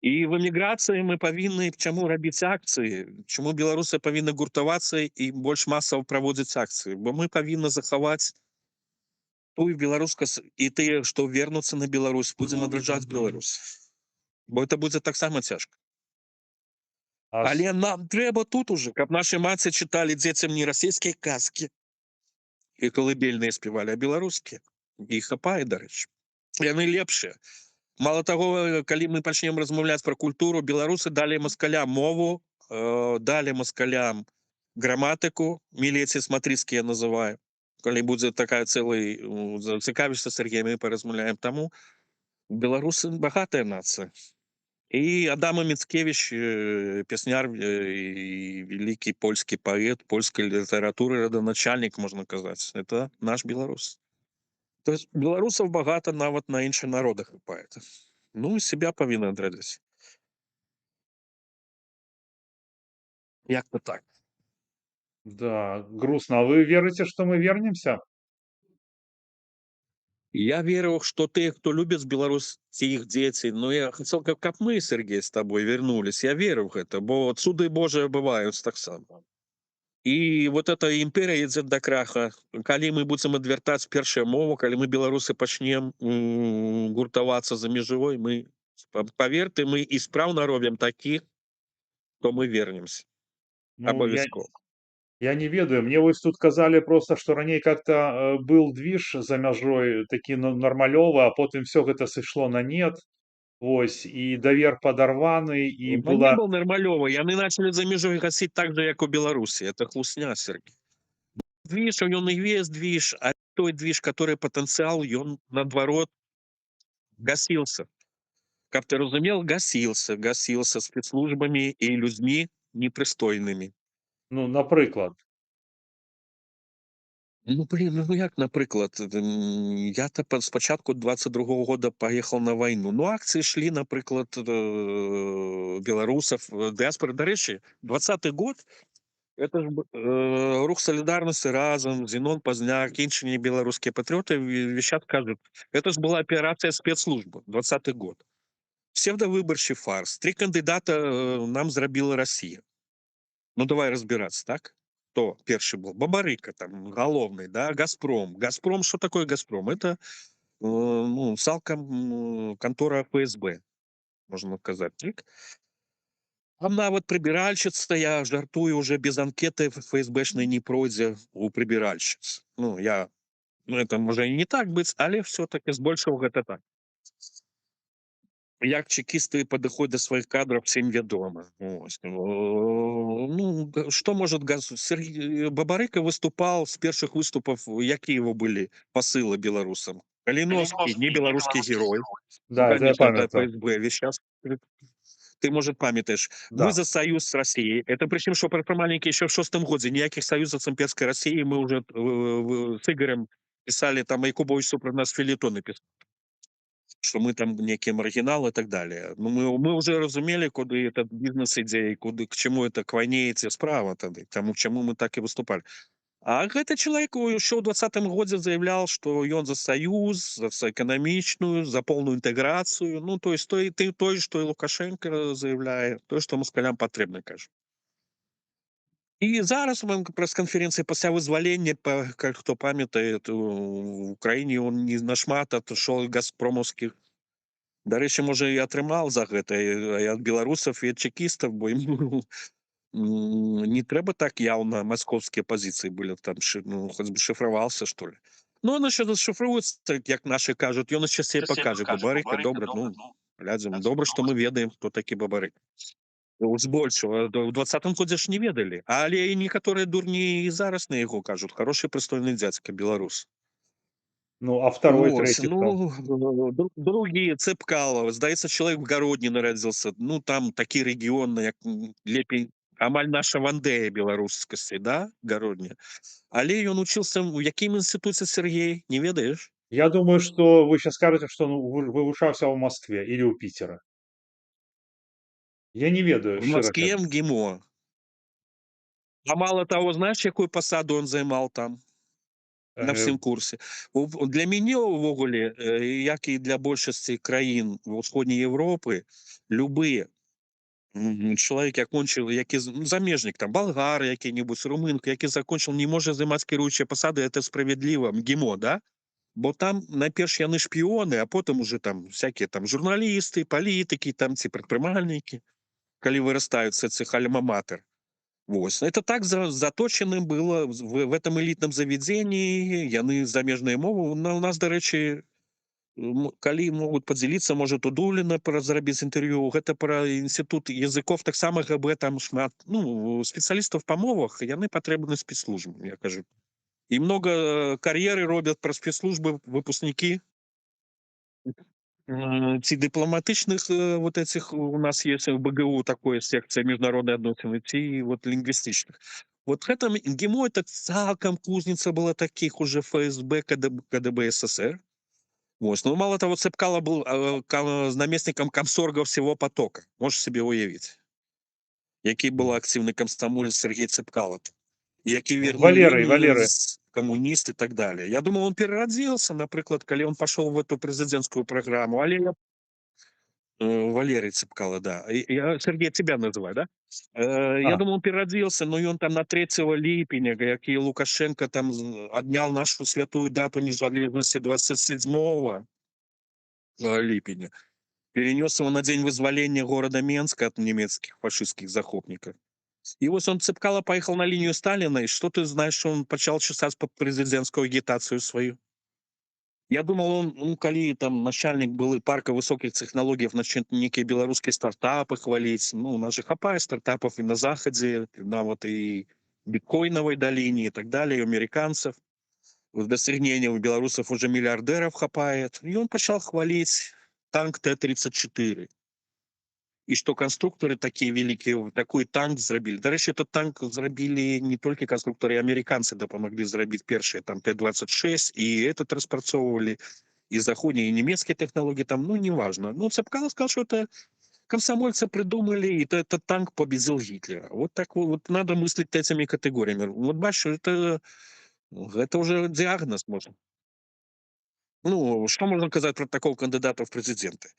І в эміграцыі мы павінны чаму рабіць акцыі, чаму беларусы павінны гуртавацца і больш масава праводзіць акцыі, бо мы павінны захаваць тую беларускасць, і тыя, што вернуцца на Беларусь, будзем адраджаць Беларусь. Бо это будзе таксама цяжка. А с Але нам трэба тут уже, каб нашы маці чыталі дзецям не расійскія казкі і калыбельныя спявалі, а беларускія. Іх хапае, дарэчы. Яны лепшыя. Мало таго, калі мы пачнем размаўляць пра культуру, беларусы далі маскалям мову, далі маскалям граматыку, мілеці смотрицкія называю. Калі будзе такая цэлый, зацікавішся, Сергей, мы паразмаўляем. Таму беларусы багатая нацыя. І Адама Міцкевіч, песняр і вялікі польскі паэт, польскай літаратуры, раданачальнік, можна казаць. Это наш беларус. То есть беларусаў багата нават на іншых народах хапае. Ну, і себя павінны адрадзіць. Як-то так. Да, грустно. А вы верите, что мы вернемся? Я верю, што тыя, хто любіць Беларусь, ці іх дзеці, ну, я хацеў, каб мы, Сергей, з табой вярнулись. Я веру ў гэта, бо цуды Божыя бываюць таксама. І вот эта імперыя ідзе да краха. Калі мы будзем адвяртаць першую мову, калі мы, беларусы, пачнем гуртавацца за межавой, мы, паверты, мы і спраўна робім такіх, то мы вернемся. Ну, Абавязкова. я не ведаю. Мне вось тут казалі просто, што раней как-то был движ за мяжой такі нармалёвы, а потым всё гэта сышло на нет. Вось, і давер падарваны, і Да не была был Нормалёва. Яны начали за межой гасіць так же, як у Беларусі. Это хлусня, Сергей. Движ, ён і весь движ, а той движ, который патэнцыял, ён, наадварот, гасіўся. Каб ты разумел, гасіўся спецслужбамі і людзьмі непрыстойнымі. ну, напрыклад. Ну, блин, ну як, напрыклад, я-то с пачатку 22-го года поехал на войну. Ну, акции шли, напрыклад, белорусов, диаспоры. Дарэчы, 20-й год, это ж рух солидарности разом, Зенон Пазняк, іншыя белорусские патриоты вещат, кажут, это ж была операция спецслужбы, 20-й год. Псевдовыборчий фарс. 3 кандидата нам зрабила Россия. Ну, давай разбираться, так? кто первый был? Бабарыка там головный, да, «Газпром». «Газпром», что такое «Газпром»? Это, ну, контора ФСБ, можно сказать. Так? А нават прыбіральшчыца, я жартую, уже без анкеты ФСБшнай не пройдзе у прыбіральшчыц. Ну, это можа і не так быць, але все-таки збольшага гэта так. Як чекісты падыходзяць да сваіх кадраў, всем вядома. Вось. Ну, что может Бабарыка выступал с первых выступов, якія его были посылы белорусам. Калиновский, не белорусский герой. Ну, Да, это я конечно, это памятаю. ФСБ. Весь час ты, может, памятаешь. Мы Да. за союз с Россией. Это причем, что предпринимальники еще в шестом году. Никаких союзов с имперской Россией. Мы уже с Игорем писали, там, Якубович про нас филитоны писал, что мы там некие маргиналы и так далее. Ну, мы уже разумели, куда этот бизнес идеи, куда, к чему это, к войне эти справа тогда, к тому, к чему мы так и выступали. А этот человек еще в 20-м году заявлял, что он за союз, за экономичную, за полную интеграцию. Ну, то есть то, что и Лукашенко заявляет, то, что москалям потребно, кажется. І зараз у прэс-канферэнцыі пасля вызвалення, хто памятае, у Украіне он не нашмат адышоў газпромаўскіх. Дарэчы, можа, і атрымаў за гэта і ад беларусаў і ад чекістаў, бо ему не трэба так яўна маскоўскія пазіцыі былі там, ну, хоць бы шыфраваўся, што ли. Ну, он еще зашифруецца, як нашы кажуць, ён яшчэ сябе пакажа. Бабарыка, добра, ну, глядзім, добра, што мы ведаем, хто такі Бабарыка. Збольшага ў 20-м годзе ж не ведалі, але і некаторыя дурні і зараз на яго кажуць, хороший прыстойны дзядзька беларус. Ну, а второй, Вось, третий кто? ну, другі Цепкало, здаецца, чалавек в гародні нарадзіўся. Ну, там такі рэгіён, як лепей амаль наша Вандея беларускасці, да, гародня. Але ён учыўся ў якім інстытуце, Сергей, не ведаеш? Я думаю, что вы сейчас скажете, что он вывучался в Москве или у Питера. Я не ведаю, В шчыра Москве кажучы. МГИМО. А мало того, знаешь, якую пасаду он займаў там? На Э, всім курсе. Для мяне ўвогуле, як і для большасці краін ўсходняй Европы, любы чалавек, які замежнік, там балгар які-небудзь, румынка, які закончыў, не можа займаць кіруючыя пасады, это справядліва, МГИМО, да? Бо там найперш яны шпіёны, а потым уже там всякие там журналісты, палітыкі, там ці прадпрымальнікі, калі вырастаюць з цих альма-матэр. Вось. Это так заточено было в этом элитном заведении, яны замежныя мовы. У нас, дарэчы, калі могуць падзяліцца, можа, Тудуліна зрабіць інтэрв'ю, гэта пра інстытут языков, таксама ГБ, там шмат, ну, спецыялістаў па мовах, яны патрэбны спецслужбам, я кажу. І много кар'еры робят праз спецслужбы выпускнікі ці дыпламатычных вот этих, у нас есть в БГУ такое секция международной адносіны, ці вот лингвистичных. Вот гэта МГИМО, это цалкам кузница была таких уже ФСБ, КДБ СССР. Вот. Ну, мало того, Цепкало был наместником комсорга всего потока. Можешь себе уявить. Який был активный комсомолец Сергей Цепкало. Які верный Валеры. коммунист и так далее. Я думал, он переродился, например, когда он пошел в эту президентскую программу. Але Валерий Цепкало, да. Я, Сергей, тебя называю, да? Я А, думал, он переродился, но он там на 3 липеня, как и Лукашенко там отнял нашу святую дату независимости 27 липеня. Перенес его на день вызволения города Менска от немецких фашистских захопников. И вот он Цепкало поехал на линию Сталина, и что ты знаешь, что он почал чесать по президентскую агитацию свою? Я думал, он, ну, калі там начальник был парка высоких технологий, начнет некие белорусские стартапы хвалить. Ну, у нас же хапает стартапов и на Заходе, на вот и биткоиновой долине и так далее, и у американцев. До сравнения у белорусов уже миллиардеров хапает. И он почал хвалить танк Т-34. И что конструкторы такие великие, такой танк зрабілі. Дарэчы, этот танк зрабілі не только конструкторы, американцы дапамаглі зрабіць першие там Т-26, и этот распрацоўвалі и заходние, и немецкие технологии там, ну, неважно. Ну, Цепкало сказал, что это комсомольцы придумали, и этот танк победил Гитлера. Вот так вот надо мыслить этими категориями. Вот бачишь, это уже диагноз можно. Ну, что можно сказать про такого кандидата в президенты?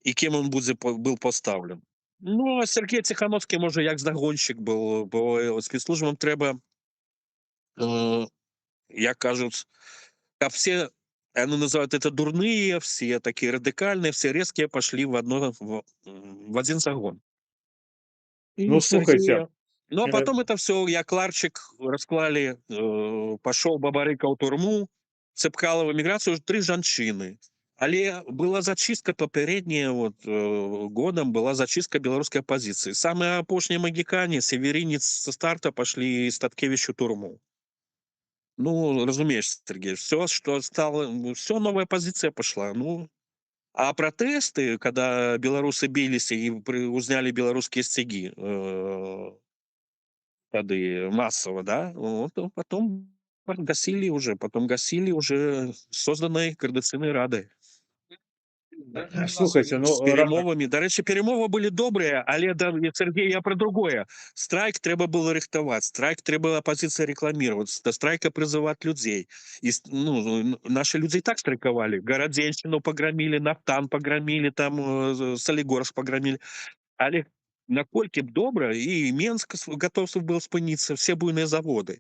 І ким він був поставлен. Ну, а Сергій Тихановський, може, як загонщик був, бо спецслужбам треба э, як кажуць, каб все, яны называют это дурные, все такие радикальные, все резкие пошли в один загон. И Ну, слухайте, Сергея. Ну, а э, потом это все, я Кларчик расклали, пошел Бабарыка ў турму, Цепкала в эміграцыю, 3 жанчыны. Але была зачистка папярэдняя, вот, годам была зачистка беларускай апазіцыі. Самыя апошнія магікане, Северінец со старта пошли Статкевич у турму. Ну, разумеешь, Сергей, все, что стало, все, новая позиция пошла. Ну, а протесты, когда белорусы бились и узнали белорусские стяги, тады массово, да, вот, потом гасили уже созданной коордынацыйнай рады. слухайте, З ну, перамовамі. Дарэчы, перамовы былі добрыя, але Сергей, я пра другое. Страйк трэба было рыхтаваць, страйк трэба апазіцыя рэкламировать, да страйка прызываць людзей. Ну, наши людзі і так страйкавалі. Гарадзеншчыну паграмілі, Нафтан паграмілі, там Салігорск паграмілі. Але наколькі б добра, і Менск гатовы быў спыніцца, все буйныя заводы.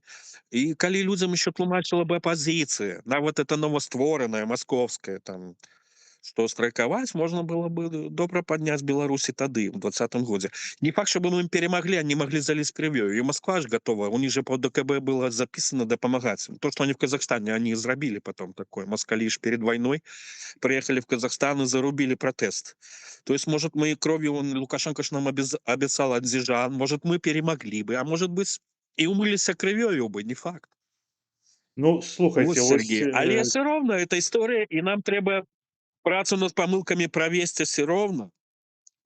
І калі людзям еще тлумачыла бы апазіцыя, нават это новаствораная маскоўская там, што страйкаваць можна было бы добра падняць Беларусі тады в 20 годзе. Не факт, чтобы мы ім перамаглі, они могли залезть крывёю. И Москва ж готова, у них же по ДКБ было записано дапамагаць. То, что они в Казахстане, они зрабілі потом такое. Москалі ж перед войной приехали в Казахстан и зарубили протест. То есть, может, мы кровью, Лукашенко ж нам обещал Андижан, может, мы перемогли бы, а может быть, и умылись крывёю бы, не факт. ну, Вот, слухайте, ось, Сергей. Але все равно это история, и нам трэба працу над памылкамі правесці все роўна,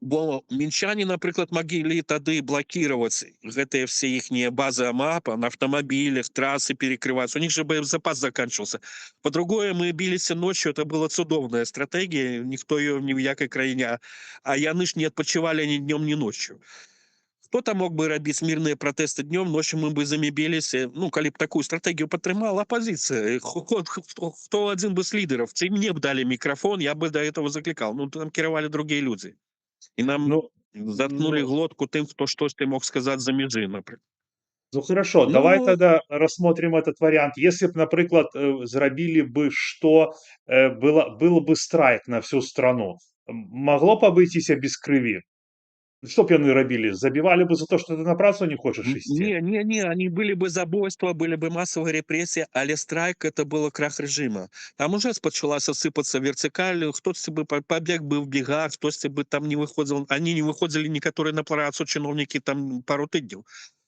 бо мінчане, напрыклад, маглі тады блакировать гэтыя все іхнія базы АМАПа на автомобилях, трассы перекрываться. У них же боезапас заканчивался. По-другое, мы бились ночью, это была цудоўная стратегия, никто ее ни в якой краіне, а яны ж не отпочивали ни днем, ни ночью. Кто-то мог бы рабіць мирные протесты днем, ночью мы бы замебеліся. Ну, калі б такую стратегію падтрымала апозіцыя, хто адзін бы з лідераў, ці мне б далі мікрафон, я бы до этого закликал. Ну, там кіравалі другие людзі. І нам ну, заткнули ну, глотку тым, хто штосьці мог сказаць за мяжы, напрыклад. ну, хорошо, давай Ну, тогда рассмотрим этот вариант. Если бы, например, зрабілі бы, что было бы страйк на всю страну, могло б абыйціся без крыві? Што б яны рабілі? Забівалі бы за то, что ты на працу не хочаш ісці? Не, они были бы забойства, были бы массовые репрессии, але страйк это было крах режима. Там уже пачалася сыпацца вертикаль, хтосьці бы побег бы в бегах, хтосьці бы там не выходзіл, они не выходзілі некаторыя на працу, чыноўнікі там пару тыдняў.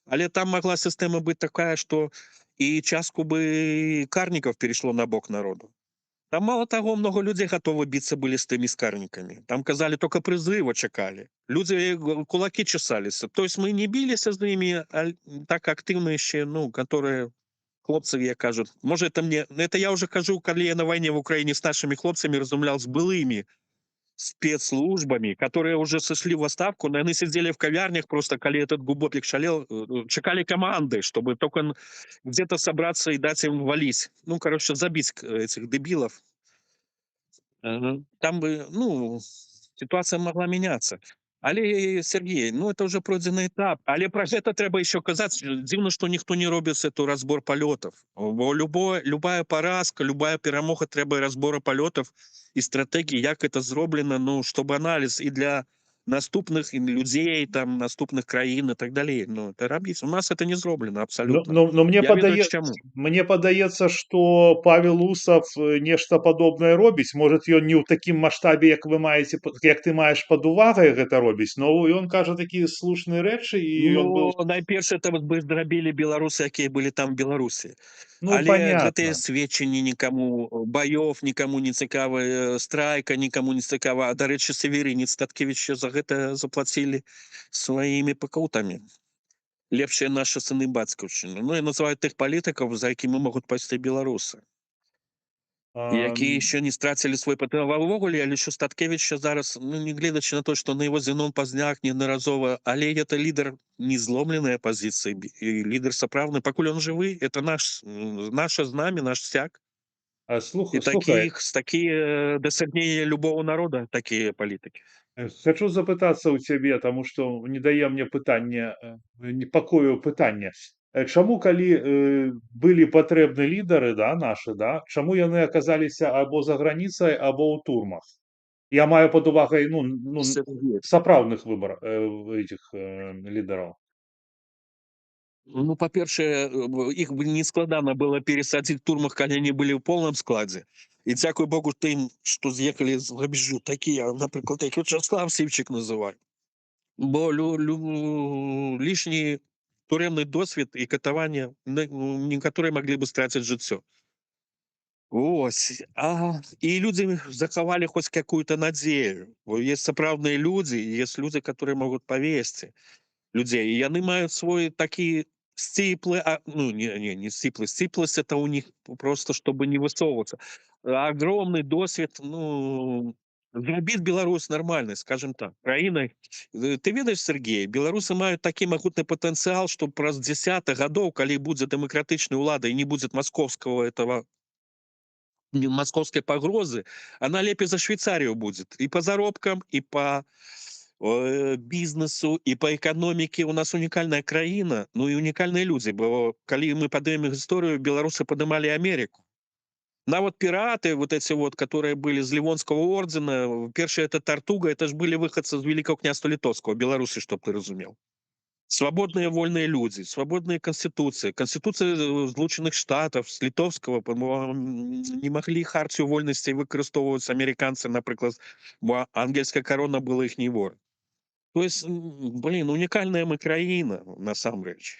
Але там могла сістэма быць такая, што і частку бы карнікаў перешло на бок народу. Там мало того, много людей готовы биться были с теми скарниками. Там казали, только призыва чекали. Люди кулаки чесались. То есть мы не бились с ними, а так активно еще, ну, которые хлопцы, я кажут. Может, это мне... Это я уже кажу, когда я на войне в Украине с нашими хлопцами разумлял, с былыми спецслужбами, которые уже сошли в отставку, но они сидели в кавярнях просто, когда этот губопик шалел, чекали команды, чтобы только где-то собраться и дать им вались. Ну, короче, забить этих дебилов. Там бы, ну, ситуація могла міняцца. Але, Сергей, ну, это уже пройдзены этап. Але пра гэта трэба еще казаць. Дзіўна, што ніхто не робіць эту разбор палётаў. Бо любая паразка, любая перамога трэба разбора палётаў і стратэгіі, як это зроблена, ну, чтобы аналіз і для наступных людзей, там, наступных краін і так далей. Ну, это рабіць. У нас это не зроблена абсалютна. Но Я ведаю чаму. мне падаецца, што Павел Усов нешта падобнае робіць. Может, ён не ў такім маштабе, як вы маеце, як ты маеш пад увагай гэта робіць, но ён кажа такія слушныя рэчы і ён быў. Ну, найперш это вот бы зрабілі беларусы, якія былі там Беларусі. Ну, Але гэтыя понятно. сведчанні нікаму, баёв нікаму не цікавы, страйка нікаму не цікава. А, дарэчы, Северінец, Статкевич за гэта заплацілі сваімі пакутамі. Лепшыя нашы сыны бацькаўшчыны. Ну, і называюць тых палітыкаў, за якімі могуць пайсці беларусы. Якія Ам, еще не страцілі свой патэнцыял. Увогуле, я лічу, Статкевіча зараз, ну, нягледзячы на то, што на его Зенон Пазняк неаднаразова, але это лідар не зломленай апазіцыі, і лідар сапраўдны. Пакуль он жывы, это наша знамя, наш сцяг. І слухай, такія дасягнення любого народа, такія палітыкі. хочу запытацца ў цябе, таму што не дае мне пытанне, не пакою пытанне. Чаму калі, былі патрэбны лідары, да, нашы, да, чаму яны аказаліся або за граніцай, або ў турмах? Я маю пад увагай, Сергей. сапраўдных этих, лідараў. Ну, па-першае, іх бы не складана было перасадзіць у турмах, калі яны былі ў полным складзе. І дзякуй Богу тым, што з'ехалі з рубежу такія, напрыклад, як Вячаслав Сівчык называю. Бо лішні турэмны досвед і катаванне некаторыя маглі бы страціць жыццё. Ось. И люди заховали хоть какую-то надею. Есть сапраўдныя людзі, есть люди, которые могут повесці людзей. І яны маюць свой такі сціплы, ну, не сціплы. Сціпласць — это у них просто, чтобы не высовываться. Огромный досвед, ну, зрабіць Беларусь нормальной, скажем так, краінай. Ты ведаеш, Сергей, беларусы маюць такі магутны патэнцыял, што праз дзесятых гадоў, калі будзе дэмакратычная ўлада і не будзе московского этого московской погрозы, она лепей за Швейцарию будет. И по заробкам, и по бізнесу, і па эканомікі. У нас унікальная краіна, ну і унікальныя людзі, бо калі мы падымем гісторыю, беларусы падымалі Америку. Нават пираты, вот эти вот, которые были из Ливонского ордена, первые это Тартуга, это ж были выходцы из Великого княства Литовского, белорусы, чтоб ты разумел. Свободные вольные люди, свободные конституции. Конституция Злученых Штатов, с литовского, не могли хартию вольностей выкарыстоўваць американцы, напрыклад, бо ангельская корона была их не вор. То есть, блин, уникальная мы краіна, насамрэч.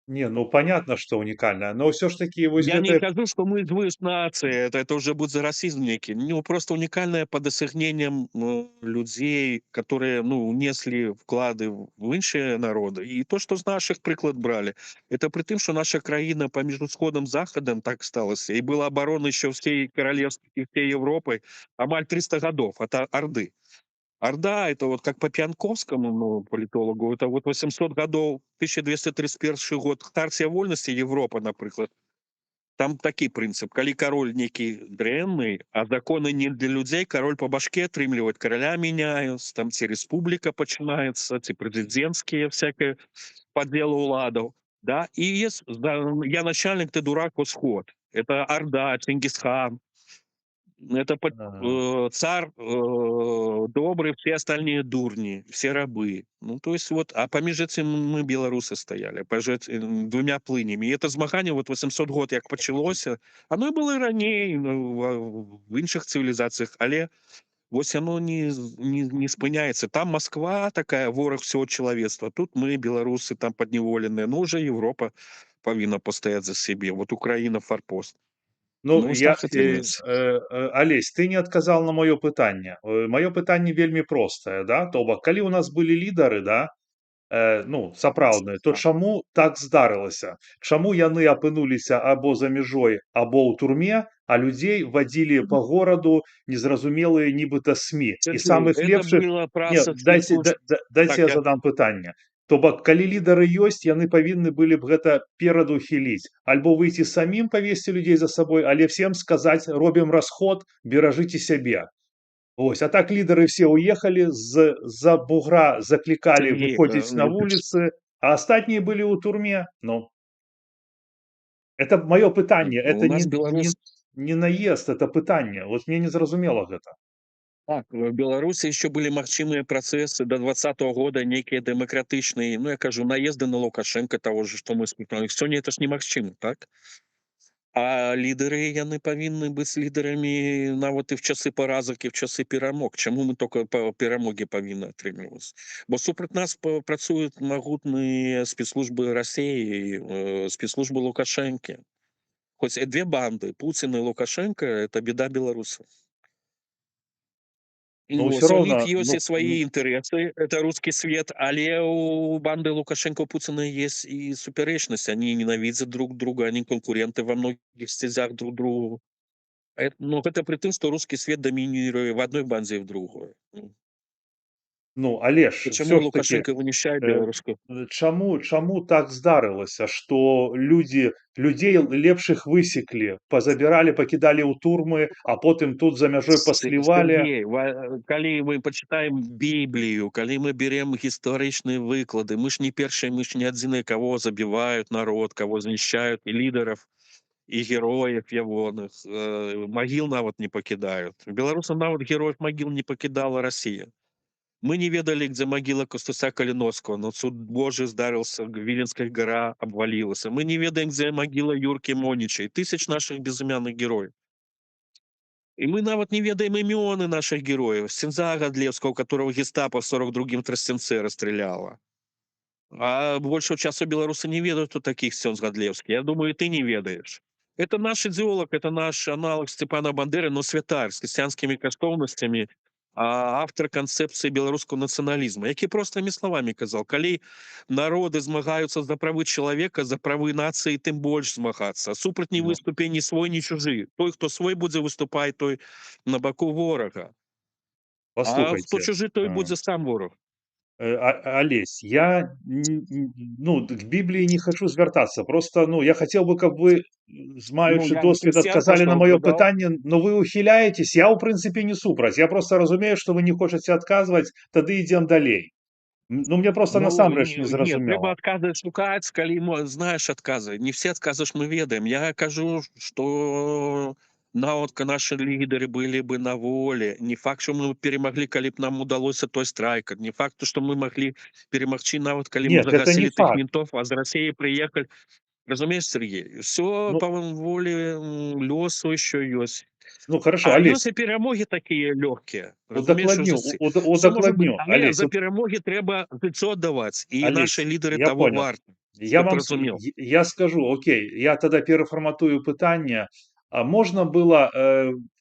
Не, ну понятно, что уникальная, но все ж таки вось Я не гэта. кажу, что мы звыш нации, это уже будет за расизм некий. Ну, просто уникальное по досягнениям людей, которые, ну, внесли вклады в іншие народы. И то, что з наших приклад брали, это при тым, что наша краіна поміж Усходом Захадом так сталася, и была оборона еще всей королевства, всей Европы амаль 300 годов от Орды. Орда — это вот как по Пьянковскому, ну, политологу, это вот 800 годов, 1231 год, Хартия вольности Европы, например. Там такі прынцып, калі кароль некі дрэнны, а законы не для людзей, кароль па башке атрымліваць, караля мяняюць, там ці рэспубліка пачынаецца, ці прэзідэнцкія всякае падзелы ўладаў. Да? І я начальник, ты дурак, Восход. Это Орда, Чингисхан, это Ага. царь добрый, все остальные дурни, все рабы. Ну, то есть вот, а паміж этим мы, белорусы, стояли, двумя плынями. И это змагання, вот 800 год, як пачалося, оно и было и раней, ну, в іншых цивилизациях, але вось оно не спыняется. Там Москва такая, ворог всего человечества, тут мы, белорусы, там подневоленные, ну, уже Европа павінна пастаяць за себе. Вот Украина форпост. Ну, Ну, вось так это есть. Алесь, ты не адказаў на маё пытанне. Маё пытанне вельмі простае, да, то бок калі ў нас былі лідары, да, ну, сапраўдныя, то чаму так здарылася? Чаму яны апынуліся або за мяжой, або ў турме, а людзей вадзілі па гораду незразумелыя нібыта СМІ і Сергей, самых это лепшых. было Не, праца дайце Так, я я задам пытанне. То бок калі лідары ёсць, яны павінны былі б гэта перадухіліць, альбо выйти самім павесці людзей за сабой, але всем сказаць: робім расход, беражыце сябе. Ось, а так лидеры все уехали, за бугра закликали Сергей, выходить на улицы, а остатние были у турме. Ну, это мое пытанне, у это нас Беларусь не наезд, это пытанне. Вот мне не зразумела гэта. так, в Беларуси еще были магчымыя працэсы до 20-го года, некие демократичные, ну, я кажу, наезды на Лукашенко того же, что мы спытали. Сёння это ж немагчыма, так? А лідары, яны павінны быць лідарамі нават і в часы паразак, і в часы перамог. Чаму мы только па перамогі павінны атрымліваць? Бо супраць нас працуюць магутныя спецслужбы Расіі, спецслужбы Лукашэнкі. Хоць і две банды, Пуцін і Лукашенко — это беда беларусаў. Но все Вось, у них равно, ёсць і ну, свае інтарэсы, это русский свет, але у банды Лукашенко, Пуціна есть і супярэчнасць. Они ненавидят друг друга, они конкуренты во многих стезях друг другу. Но гэта при тым, што русский свет дамініруе в одной бандзе і в другой. Ну, але ж Почему все ж таки, Лукашенко вынищает э, белорусскую? чаму так здарылася, што людзей лепшых высеклі, пазабіралі, пакідалі ў турмы, а потым тут за мяжой паслівалі. Сергей, калі мы почитаем Біблію, калі мы берем гістарычныя выклады, мы ж не першыя, мы ж не адзіныя, кого забіваюць народ, кого знішчаюць, і лідараў, і герояў ягоных, магіл нават не пакідаюць. Беларусам нават герояў магіл не пакідала Расія. Мы не ведалі, где могила Костуся Калиновского, но суд Божий здарился, Виленская гора обвалилась. Мы не ведаем, где могила Юрки Монича и тысяч наших безымянных героев. И мы нават не ведаем імёны наших героев. Сенза Гадлевского, которого гестапо в 42-м Тростянце расстреляла. А большего часу белорусы не ведают, кто таких Сенз Гадлевский. Я думаю, и ты не ведаешь. Это наш идеолог, это наш аналог Степана Бандеры, но святар з христианскими коштовностями, автор канцэпцыі беларускага нацыяналізму, які простымі словамі казаў, калі народы змагаюцца за правы чалавека, за правы нацыі тым больш змагацца. Супраць не Ну, выступе ні свой, ні чужы. Той, хто свой будзе выступаць, той на баку ворага. А хто паслухайце, чужы, той будзе сам вораг. Олесь, я, ну, к Библии не хочу звертаться. Просто, ну, я хотел бы, как вы, Ну, маючи я не досвід, християнство, отказали на что мое утверждал. питание, но вы ухиляетесь. Я, в принципе, не супраць. Я просто разумею, что вы не хочете отказывать, тады идем далей. Ну, мне просто Ну, насамрэч не не, трэба зразумела. адказы шукаць, калі знаеш адказы. Не все адказы ж мы ведаем. Я кажу, што нават нашы лідары былі бы на волі. Не факт, што мы перамаглі, калі б нам удалося той страйк. Не факт, што мы маглі перамагчы, нават калі мы Нет, это не загасілі тых факт. ментов, а з Расіі прыехалі. Разумееш, Сергей, все Ну, па волі лёсу еще ёсць. ну хорошо, А Олесь, ёсць і перамогі такія лёгкія. Разумееш, удакладню, все можа быць, удакладню. але Олесь, за перамогі трэба жыццё аддаваць, і нашы Олесь, лідары я таго понял. варты. Я Каб ты вам разумеў. я скажу, окей, я тогда перафарматую пытанне. А можна было,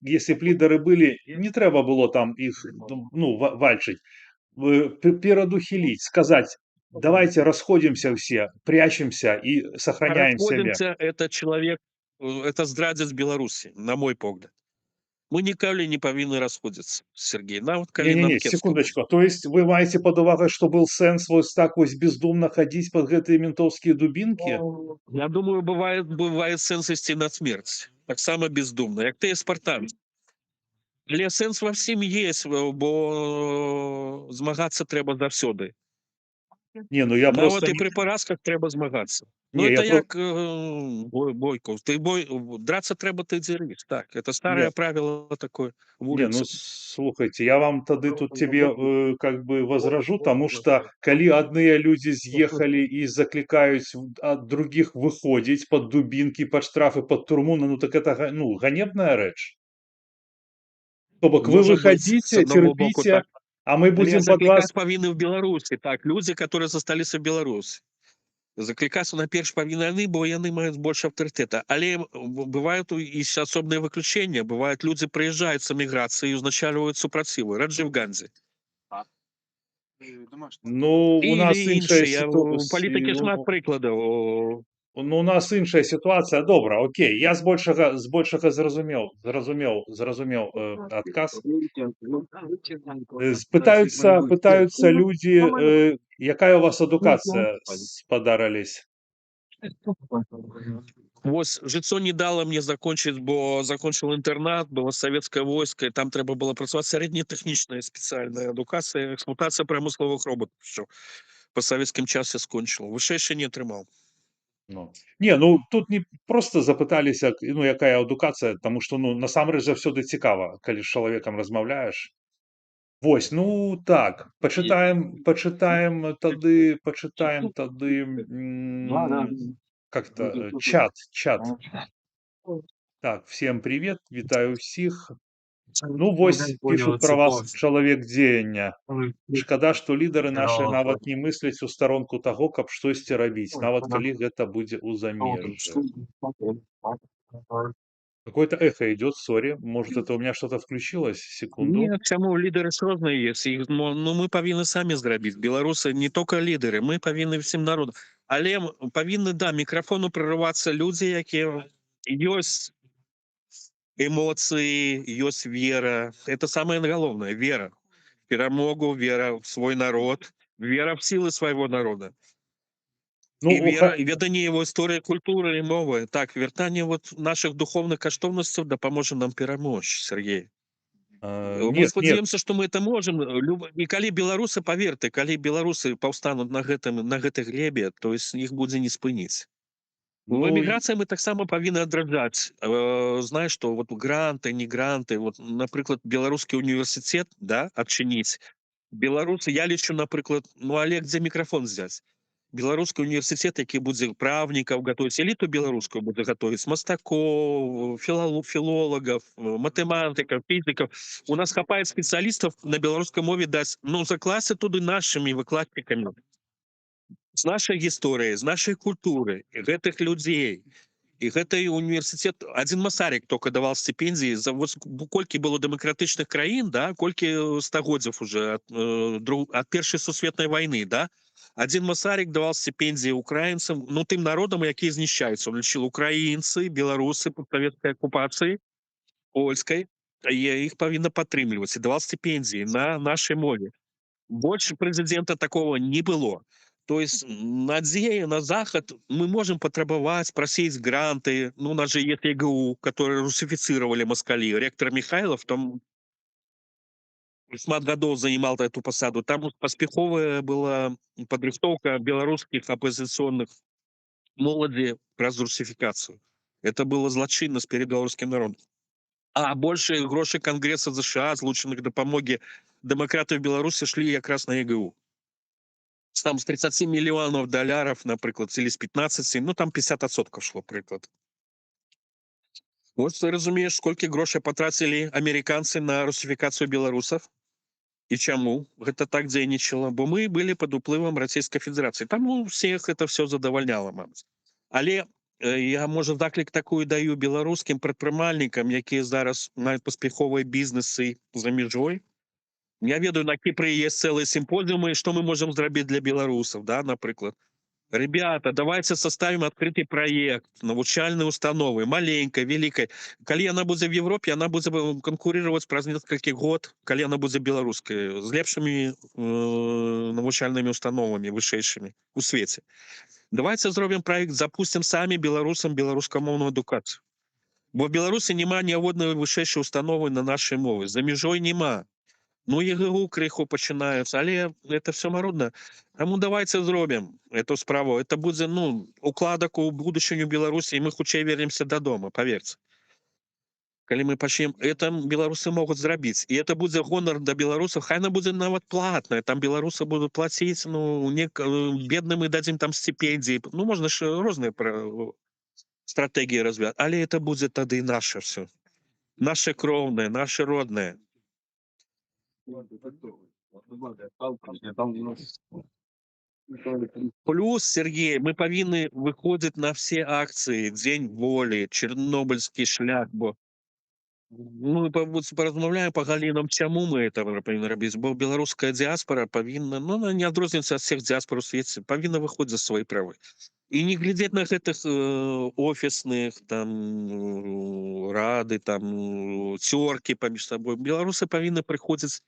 если б лідары былі, не трэба было там іх, ну, вальчыць, перадухіліць, сказаць: давайте расходимся все, прячемся и сохраняем сябе. Расходимся, это чалавек, это здрадзец Беларусі, на мой погляд. Мы ніколі не павінны расходзіцца, Сергей, нават калі нам Не-не-не, кепска будзе. секундочку. То есть вы маеце пад увагай, што быў сэнс вось так вось бездумна хадзіць пад гэтыя ментоўскія дубінкі? Я думаю, бывае сэнс ісці на смерць. Таксама бездумна, як тыя спартанцы. Але сэнс ва ўсім есть, бо змагацца трэба заўсёды. Не, ну я Нават просто і пры паразках трэба змагацца. Ну, не, это я про як бойкаў. Драцца трэба, ты дзерыш. Так, это не. старое правило такое Не, ну вуліцы. слухайте, я вам тады тут тебе как бы возражу, тому что калі адныя людзі з'ехалі і заклікаюць ад других выходзіць под дубінкі, под штрафы, под турму, ну так это ну, ганебная рэч. То бок вы Можа быць, з выходзіце, аднаго боку цярпіце, так. а мы Але будзем под заклікаць вас. павінны ў Беларусі. Так, людзі, которые засталіся ў Беларусі. Заклікаць найперш павінны яны, бо яны маюць больш аўтарытэта. Але бываюць і асобныя выключэння. Бываюць людзі прыязджаюць з эміграцыі і ўзначальваюць супрацівы. Раджыў Ганзі. Ну, у Или нас іншая іншыя. У палітыкі шмат прыкладаў. ну, у нас іншая сітуацыя. Добра, окей. Я збольшага зразумеў адказ. Пытаются люди, якая у вас адукацыя, спадарались? Вось жыццё не дала мне закончыць, бо закончыў інтэрнат, было савецкае войска, і там трэба было працаваць сярэднетэхнічная спецыяльная адукацыя, эксплуатацыя прамысловых робатаў. Усё. Па савецкім часе скончыў. Вышэйшай не атрымаў. Ну. Не, ну тут не просто запыталіся, ну, якая адукацыя, таму што, ну, насамрэч заўсёды цікава, калі з чалавекам размаўляеш. Вось, ну так, пачытаем тады, как-то, чат. Так, всем привет, вітаю ўсіх. Ну вось, пишут про вас чалавек дзеяння. Шкада, што лідары нашы нават не мысляць у старонку таго, каб штосьці рабіць, нават калі гэта будзе ў замежжы. Какое-то эхо идет, сори. Может, это у меня что-то включилось? Секунду. Не, чаму лідары ж розныя ёсць. Іх, ну, мы павінны самі зрабіць. Беларусы не тока лідары, мы павінны всім народам. Але павінны, да, мікрафону прарывацца людзі, якія ёсць эмоцыі, ёсць вера. Это самае галоўнае, вера. перамогу, вера в свой народ, вера в силы своего народа. Ну, І вера, і веданне яго історыі, культуры і мовы. Так, вяртанне вот нашых духовных каштоўнасцяў дапаможа нам перамогчы, Сергей. Мы нет, нет. спадзяёмся, што мы это можам. І калі беларусы, паверце, калі беларусы паўстануць на гэтай глебе, то есть іх будзе не спыніць. У Ну, эміграцыі мы таксама павінны адраджаць. Знаеш, што вот гранты, не гранты, вот, напрыклад, беларускі універсітэт, да, адчыніць. Беларусы, я лічу, напрыклад, ну, але дзе мікрафон взяць? Беларускі універсітэт, які будзе правнікаў гатовіць, эліту беларускую будзе гатовіць, мастакоў, філолагаў, матэматыкаў, фізікаў. У нас хапае спецыялістаў на беларускай мове даць, ну, закласці туды нашымі выкладчыкамі. З нашай гісторыі, з нашай культуры, гэтых людзей. І гэты універсітэт, адзін Масарык тока давал стыпендзіі за вот колькі было дэмакратычных краін, да, колькі стагоддзяў уже ад першай сусветнай вайны, да. Адзін Масарык давал стыпендзіі украінцам, ну, тым народам, якія знішчаюцца. Он лічыў украінцы, беларусы пад савецкай акупацыяй польскай, іх павінна падтрымліваць і давал стыпендзіі на нашай мове. Больше прэзідэнта такого не было. То есть надзея на Захад мы можем патрабаваць, прасіць гранты. Ну, у нас же есть ЕГУ, которые русифицировали москалі. Ректор Михайлов там шмат гадоў занимал эту посаду. Там паспяховая была падрыхтоўка беларускіх апозіцыйных моладзі праз русифікацыю. Это было злачыннасць перед беларускім народом. А больше грошай Конгресса США, злучаных дапамогі дэмакратаў Беларусі, шлі якраз на ЕГУ. Там с 30 миллионов долларов, например, или с 15, ну там 50% шло, приклад. Вот ты разумеешь, сколько грошей потратили американцы на русификацию белорусов? И чему это так дзейнічала? Бо мы были под уплывом Российской Федерации. Там у всех это все задовольняло, мабуть. Але я, может, заклик такую даю белорусским предпрымальникам, якія зараз мають паспяховыя бізнесы за межой. Я ведаю, на Кіпры есть целые симпозиумы, что мы можем зрабіць для белорусов, да, например. Ребята, давайте составим открытый проект, навучальной установы, маленькой, великой. Калі она будзе в Европе, она будзе конкурировать праз несколько год, калі она будзе беларускай, з лепшими навучальными установами вышэйшими у свете. Давайте зробім проект, запустим сами беларусам беларускамоўную адукацыю. Бо в Беларусі няма ні адной вышэйшай установы на нашай мове. За межой няма. Ну, ЕГУ крыху пачынаюцца, але это все марудна. Таму давайте зробім эту справу. Это будзе, ну, укладак у будучыню Беларусі, і мы хутчэй вернемся дадому, паверце. Калі мы пачнем, это беларусы могуць зрабіць. І это будзе гонар да беларусаў, хай она будзе нават платная. Там беларусы будуць плаціць, ну, бедным мы дадзім там стипендіі. Ну, можна ж розныя стратэгіі развязаць. Але это будзе тады наше все. Наше кроўнае, наше роднае. Плюс, Сергей, мы павінны выходзіць на все акцыі, дзень волі, чарнобыльскі шлях, бо ну, паразмаўляем па галінам, чаму мы это павінны рабіць, бо беларуская дыяспара павінна, ну, она не адрозніваецца ад всех дыяспор у свеце, павінна выходзіць за свае правы. І не глядзець на гэтых офісных там рады, там цёркі паміж сабой. Беларусы павінны прыходзіць.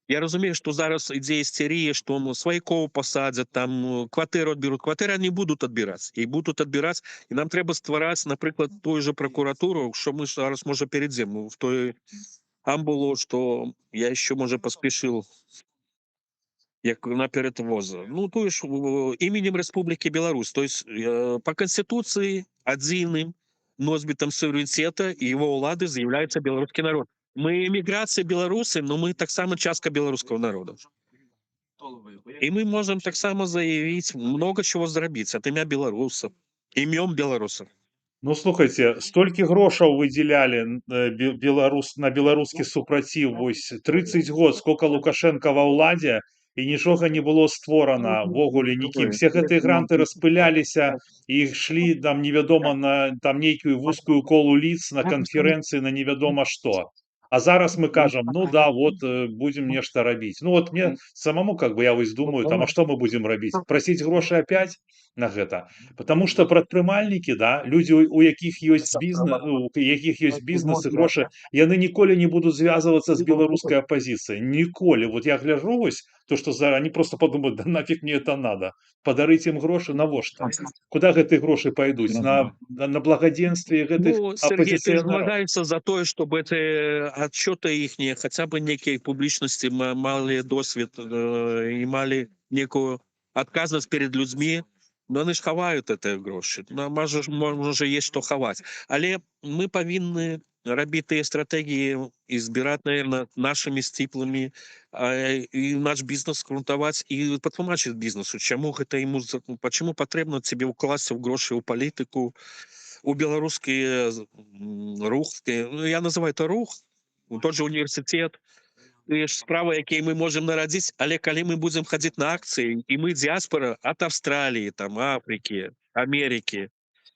Я разумею, што зараз ідзе істерія, што сваякоў пасадзяць, там кватэру адберут. Кватэры не будуць адбіраць. І будуць адбіраць. І нам трэба ствараць, напрыклад, тую же прокуратуру, што мы зараз, можа, перейдзем в той амбулу, што я еще, можа, паспешыў як наперед воза. Ну, то ж іменем Рэспублікі Беларусь. То есть по Конституцыі адзіным носьбітам суверэнітета і его ўлады з'яўляецца беларускі народ. Мы эміграцыя беларусы, но мы таксама частка беларускага народа. І мы можем таксама заявіць много чего зрабіць ад імя беларусаў, імём беларусаў. Ну, слухайте, столькі грошаў выдзялялі на беларускі супраціў, вось 30 год, сколько Лукашенко ва ўладзе, і нічога не было створана ввогуле нікім. Все гэтыя гранты распыляліся і шлі там невядома на там нейкую вузкую колу лиц на канферэнцыі на невядома што. А зараз мы кажам, ну да, вот будем нешта рабіць. Ну вот мне самому как бы я вось думаю, там, а што мы будем рабіць? Прасіць грошы опять? на гэта. Потому што прадпрымальнікі, да, людзі, у якіх ёсць бізнес і грошы, яны ніколі не будуць звязвацца з беларускай апазіцыяй. Ніколі. Вот я гляжу вось, то, што они просто подумают: «Да нафиг мне это надо. Падарыць ім грошы навошта? Куда гэтыя грошы пайдуць? На благадзенстве гэтых Ну, Сергей, ты апозіцыянераў?» змагаешься за то, чтобы эти отчеты ихние, хотя бы некие публичности, мали досвід и мали некую отказность перед людьми, но вони ж ховають ці гроші. Нам може є що ховати. Але ми повинні робити стратегії і збирати, наверное, нашими стиплами і наш бізнес ґрунтувати і потлумачити бізнесу, чому це йому, чому потрібно тебе вкласти в гроші у політику, у беларускі рух, ну, я называю это рух, тот же університет, справы, якія мы можем нарадзіць, але калі мы будзем хадзіць на акцыі і мы дыаспора от Австралии, там Африки, Америки,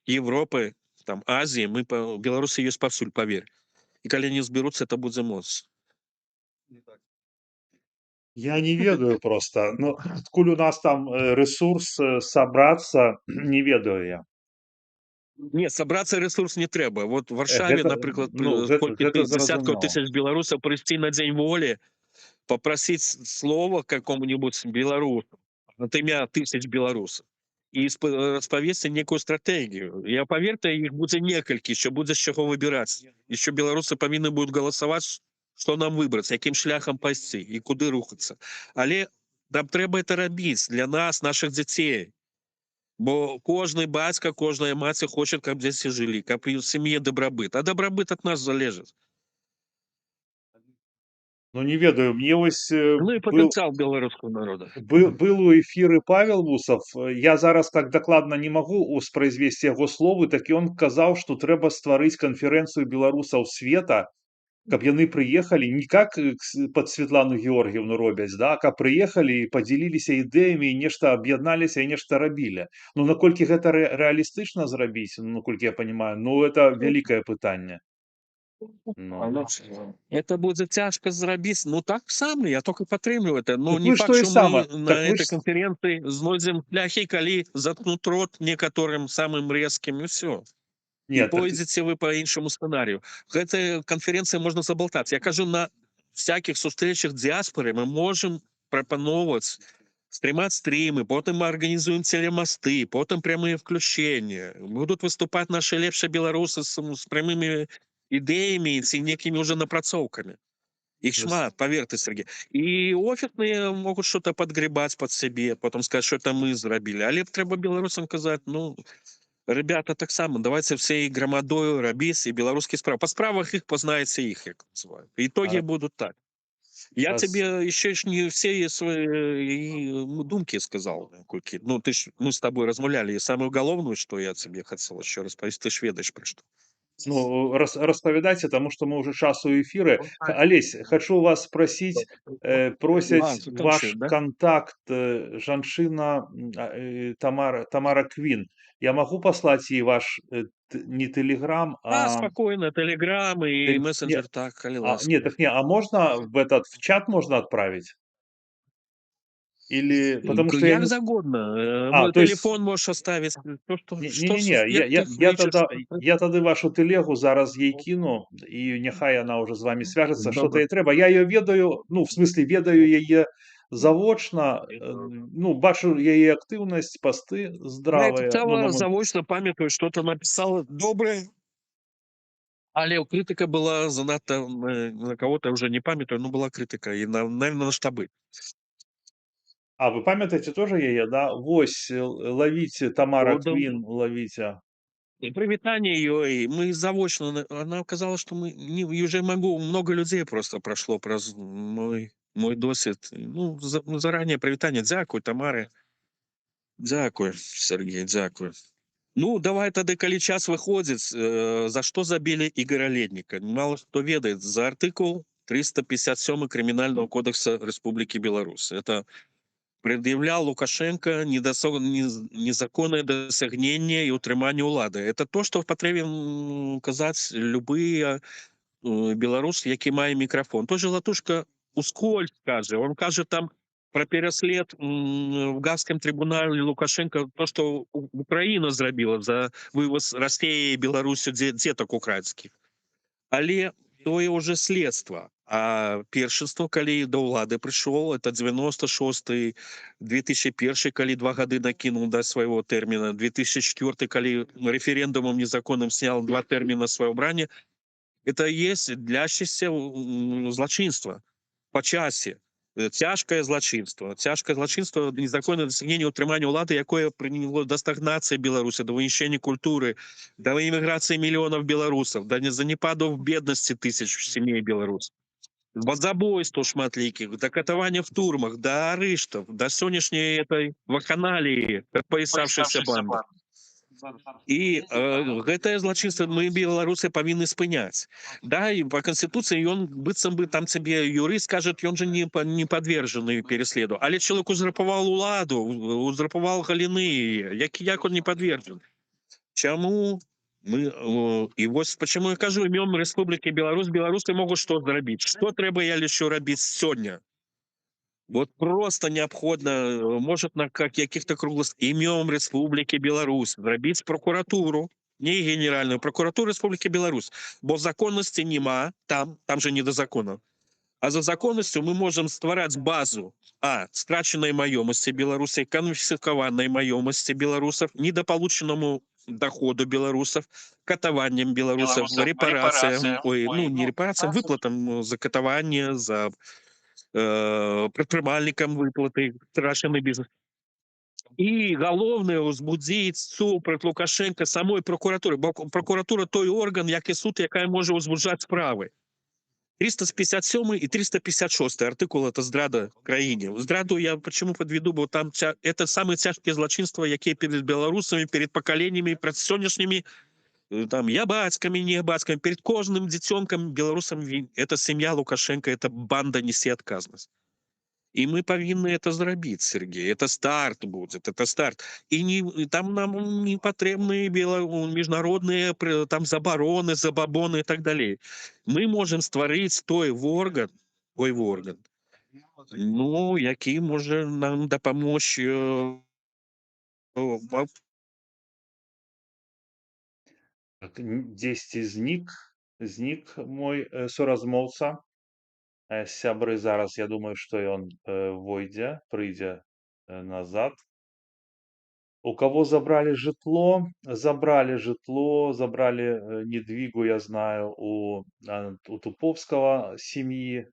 Европы, там Азии, мы Беларуси ёсць паўсюль, поверь, і калі не зберуцца, это будзе моц. Я не ведаю просто. Ну, адкуль у нас там ресурс сабрацца, не ведаю я. Не, сабрацца ресурс не трэба. Вот в Варшаве, Гэта, напрыклад, ну, колькі гэта дзясяткаў зразумела. тысяч беларусаў прыйсці на дзень волі, попросить слова какому-нибудь белорусу от имя тысяч белорусов и расповесці некую стратегію. Я поверьте, их будет некалькі, еще будет з чего выбирать. Еще белорусы повинны будут голосовать, что нам выбрать, яким шляхом пайсці и куды рухаться. Але нам трэба это робить для нас, наших дзяцей. Бо кожны бацька, кожная маці хочет, каб дзеці жылі, каб у сям'і дабрабыт. А дабрабыт от нас залежыць. Ну, не ведаю, мне вось Ну і был патэнцыял беларускага народа. был у эфіры Павел Вусов. Я зараз так дакладна не магу успрайзвесці яго словы, так ён казаў, што трэба стварыць канферэнцыю беларусаў света, каб яны прыехалі не как пад Светлану Георгіевну робяць, да, каб прыехалі і падзяліліся ідэямі і нешта аб'ядналіся і нешта рабілі. Ну, наколькі гэта рэалістычна зрабіць, ну, наколькі я панимаю, ну, это вялікае пытанне. Ну. Это будет тяжко зрабіць. Ну так само, я только падтрымліваю это. Ну Так не вы ж факт, тое что мы сама. на Так вы этой ж конференции знойдзем шляхі, калі заткнут рот некаторым самым резким, и все. И не, так пойдзеце вы по іншаму сцэнарыю. Гэтая канферэнцыя можна забалтаць. Я кажу, на всяких сустрэчах дыаспоры мы можем прапаноўваць стрімаць стрімы, потым мы арганізуем телемасты, потым прямые включения. Будут выступать наши лепшие беларусы с прямыми ідэямі ці некімі уже напрацоўкамі. Их шмат, поверьте, Сергей. И офисные могут что-то подгребать под себе, потом сказать, что это мы зрабілі. Але трэба беларусам казаць, ну, ребята, так само, давайте всей громадою рабіць і беларускі справ. По справах их познаете их, як называют. Итоги а, будут так. Я а тебе еще ж не все свои думки сказал, колькі. Ну, ты ж, мы с тобой размовляли, и самую головную, что я тебе хотел еще раз повесить, ты ж ведаешь про что. ну, распавядайце, таму што мы ўжо час у эфіры. Алесь, хочу вас спросить, просяць Тут ваш да? контакт, жанчына Тамара Квін. Я магу паслаць ей ваш не тэлеграм, А, а спокойно, телеграм и не, мессенджер, так, коли ласка. так не, а можно в чат можно отправить? Или потому что я Як не... загодно. А, Мой то есть телефон можешь оставить. То, что не-не-не, суспект ты я тады вашу тэлегу зараз ей кіну, і няхай яна ўжо з вами свяжется, что-то Добре. ей трэба. Я ее ведаю, ну, в смысле, ведаю яе завочна, ну, бачу яе актыўнасць, пасты Я это здравыя, ну, на цела мой... заочно памятаю, что-то написала доброе. Але критика была занадто на кого-то, уже не памятаю, но была критика. И, наверное, на штабы. А, вы памятаеце тоже яе, да? Вось, ловіце, Тамара Отдал. Квін, ловіце. И привитание ее, и мы заочно, она сказала, что мы не, уже могу, много людей просто прошло про мой досвід. Ну, заранее привитание. Дякую, Тамаре. Дякую, Сергей, дякую. Ну, давай тады, калі час выходзіць, за што забілі Ігора Ледніка. Мало хто ведае, за артыкул 357 Крымінального кодекса Республики Беларусь. Это предъявлял Лукашенко незаконное досягнение и утрыманне ўлады. Это то, что патрэбен казаць любые беларус, які мае мікрафон. Той же Латушка ускользь кажа, он кажа там про пераслед в гаагскім трыбунале Лукашенко, то, што Украіна зрабіла за вываз Расіі і Беларусю дзетак украінскіх. Але тое ўжо следства. А першынство, калі да ўлады прыйшоў, это 96-й, 2001, калі 2 гады накінуў да свайго тэрміна, 2004, калі рэферэндумам незаконным снял 2 тэрміна свайго брання. Это есть длящееся злачынства па часе. Цяжкае злачынства. Цяжкае злачынства, незаконнае дасягненне ўтрымання ўлады, якое прыняло да стагнацыі Беларусі, да вынішчэння культуры, да эміграцыі мільёнаў беларусаў, да занепаду беднасці тысяч сямей беларусаў. Да забойстваў шматлікіх, да катавання в турмах, да арыштаў, да сённяшняй этой вакханаліі, падпаясавшейся банды. І гэтае злачынства мы, беларусы, павінны спыняць. Да, і па канстытуцыі ён быццам бы там цябе юрыст скажет, ён жа не падвержаны переследу. Але чалавек узурпаваў уладу, узурпаваў галіны, як он не падвержан? Чаму мы і вось пачаму я кажу імём Рэспублікі Беларусь, беларусы могуць што зрабіць? Што трэба я лічу рабіць сёння? Вот просто необходимо, может, на каких-то круглых имём Республики Беларусь зрабіць прокуратуру, не генеральную прокуратуру Республики Беларусь, бо законности нема, там же не до закона. А за законнасцю мы можем ствараць базу страченной маёмасці беларусай, канфіскаванай маёмасці беларусаў, недополученному доходу беларусаў, катаваннем беларусаў, рэпарацыям, не рэпарацыям, выплатам за катаванне, за прадпрымальнікам выплаты, страчаны бізнес. І галоўнае ўзбудзіць супраць Лукашенко самой прокуратуры, бо прокуратура той орган, як і суд, якая можа ўзбуджаць справы. 357 и 356 артыкул это здрада краіне. Здраду я почему подведу, бо там это самые тяжкие злочинства, якія перед беларусамі, перед пакаленнями, перед сённяшнімі там я бацькамі, не бацькамі, перед кожным дзіцёнкам беларусам это сям'я Лукашенко, это банда несе адказнасць. И мы повинны это зрабіць, Сергей. Это старт будет, это старт. Там нам не патрэбны міжнародныя там забароны, забабоны и так далей. Мы можем стварыць той орган, які можа нам дапамочь Так, дзесьці знік мой суразмоўца. Сябры зараз, я думаю, што ён прыйдзе назад. У кого забрали житло? Забрали недвигу, я знаю, у Туповского семьи.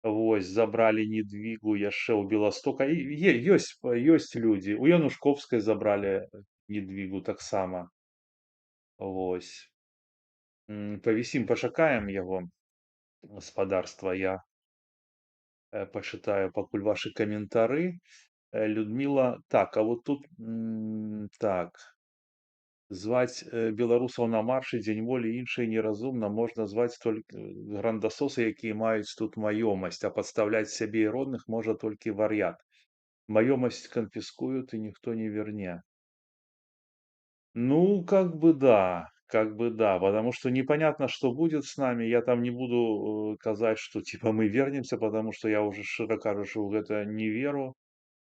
Вось, забрали недвигу яшчэ ў Беластока. Ёсць людзі. У Янушковскай забрали недвигу таксама. Вось. Павісім, пачакаем яго гаспадарства. Я пачытаю пакуль вашы каментары. Людмила, так, а вот тут, так, зваць беларусаў на маршы дзень волі іншай неразумна, можна зваць толькі грандасосы, якія маюць тут маёмасць, а падстаўляць сябе і родных можа толькі вар'ят. Маёмасць канфіскуют и никто не верне. Ну, как бы да, потому что непонятно, что будет с нами. Я там не буду казаць, что типа мы вернемся, потому что я уже, шчыра кажучы, ў гэта не веру.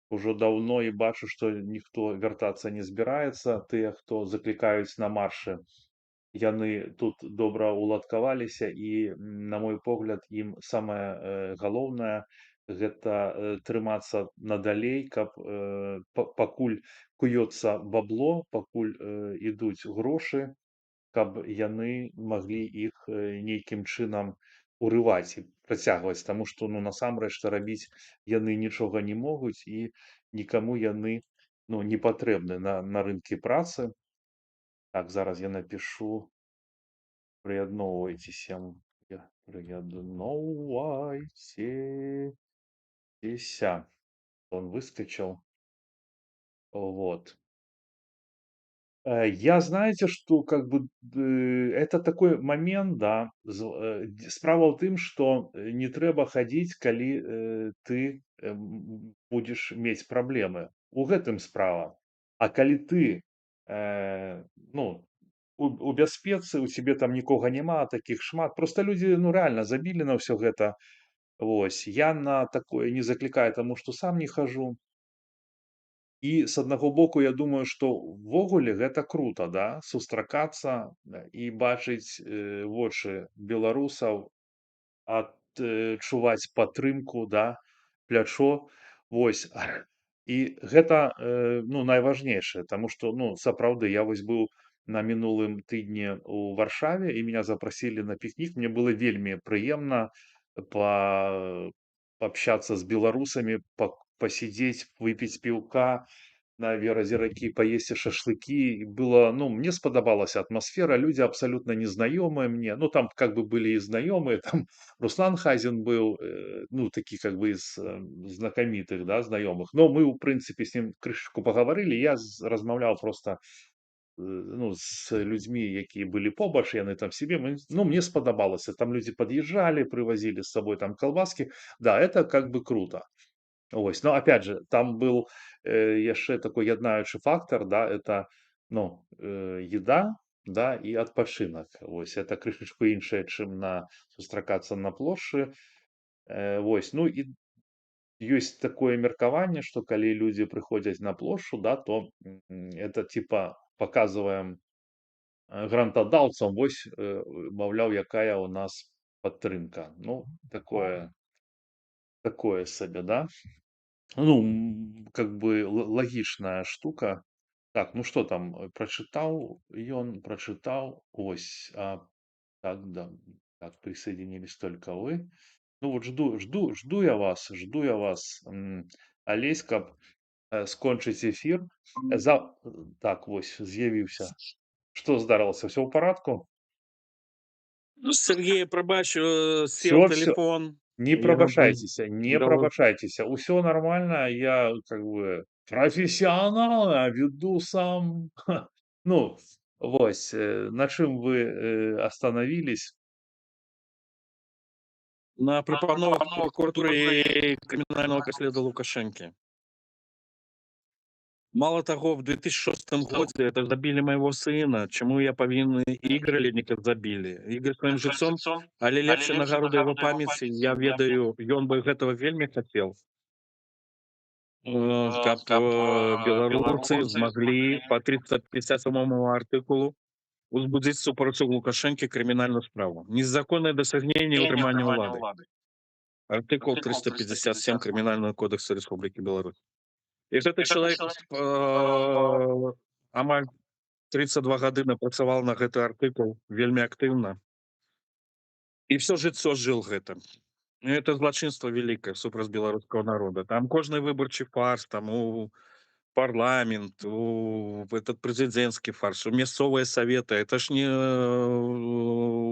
Ужо даўно і бачу, што ніхто вяртацца не збіраецца. Тыя, хто заклікаюць на маршы, яны тут добра уладкаваліся і, на мой погляд, ім самае галоўнае гэта трымацца надалей, каб пакуль куецца бабло, пакуль ідуць грошы, каб яны маглі іх нейкім чынам урываць і працягваць, таму што насамрэч рабіць яны нічога не могуць і нікаму яны не патрэбны на рынке працы. Так, зараз я напишу приядноўвайцеся, приядноўвайцеся. Он выскочил. Вот. Я, знаете, что как бы это такой момент, да. Справа ў тым, што не трэба хадзіць, калі ты будзеш мець праблемы. У гэтым справа. А калі ты у бяспецы, у цябе там нікога няма, такіх шмат. Проста людзі рэальна забілі на ўсё гэта. Вось, я на такое не заклікаю, таму што сам не хожу. І з аднаго боку, я думаю, што ўвогуле гэта крута, да, сустракацца, і бачыць, вочы беларусаў, адчуваць падтрымку, да, плячо. Вось. І гэта, ну, найважнейшае, таму што, ну, сапраўды, я вось быў на мінулым тыдні ў Варшаве, і меня запрасілі на пікнік. Мне было вельмі прыемна па паабщацца з беларусамі, пасядзець, выпіць піўка на беразе ракі, паесці шашлыкі. І было, ну, мне спадабалася атмасфера, людзі абсалютна незнаёмыя мне. Ну, там как бы былі і знаёмыя, там Руслан Хазін быў, ну, такі как бы з знакамітых, да, знаёмых. Но мы, ў прынцыпе, з ім крышачку пагаварылі. Я размаўляў проста, ну, з людзьмі, якія былі побач, яны там сябе, ну, мне спадабалася. Там людзі пад'язджалі, прывозілі з сабой там калбаскі. Да, это как бы круто. Ось, но опять же, там был яшчэ такой яднаючы фактор, да, это, ну, еда, да, і адпачынак. Вось, это крышачку іншае, чым сустракацца на плошчы. Вось, ну і ёсць такое меркаванне, што калі людзі прыходзяць на плошчу, да, то это типа паказваем грантадаўцам, вось, маўляў, якая ў нас падтрымка. Ну, такое сабе, да. Ну, как бы лагічная штука. Так, ну что там, прочитал, ён прочитал, ось, так, да, так, присоединились только вы. Ну вот жду я вас, Олеська, скончыць эфир. Так, вось, з'явіўся. Что здарылася, все ў парадку? Ну, Сергей, пробач, сел Все. телефон. Не Я бы прабачайцеся, не дал- прабачайцеся. Усё нормально. Я как бы профессионал, я веду сам. Ну, вось, на чым вы, остановились? на прапановах прокуратуры криминального следа Лукашенки. Мало того, в 2006 году это забили моего сына. Чему я повинен? Игорь Ледников забили. Игорь своим жыццом, але лепшая нагорода его памяти, я ведаю, ён бы гэтага вельмі хотел. Каб беларусы змаглі по 357 артыкулу узбудзіць супраць Лукашэнкі крымінальную справу. Незаконнае дасягненне ўтрымання ўлады. Артыкул 357 Крымінального кодекса Республики Беларусь. І гэты чалавек амаль 32 гады напрацаваў на гэты артыкул вельмі актыўна. І все жыццё жыл гэтым. Это злачынство великое супраць беларускага народа. Там кожны выбарчы фарс, там у парламент, у этот прэзідэнцкі фарс, у мясцовыя саветы. Это ж не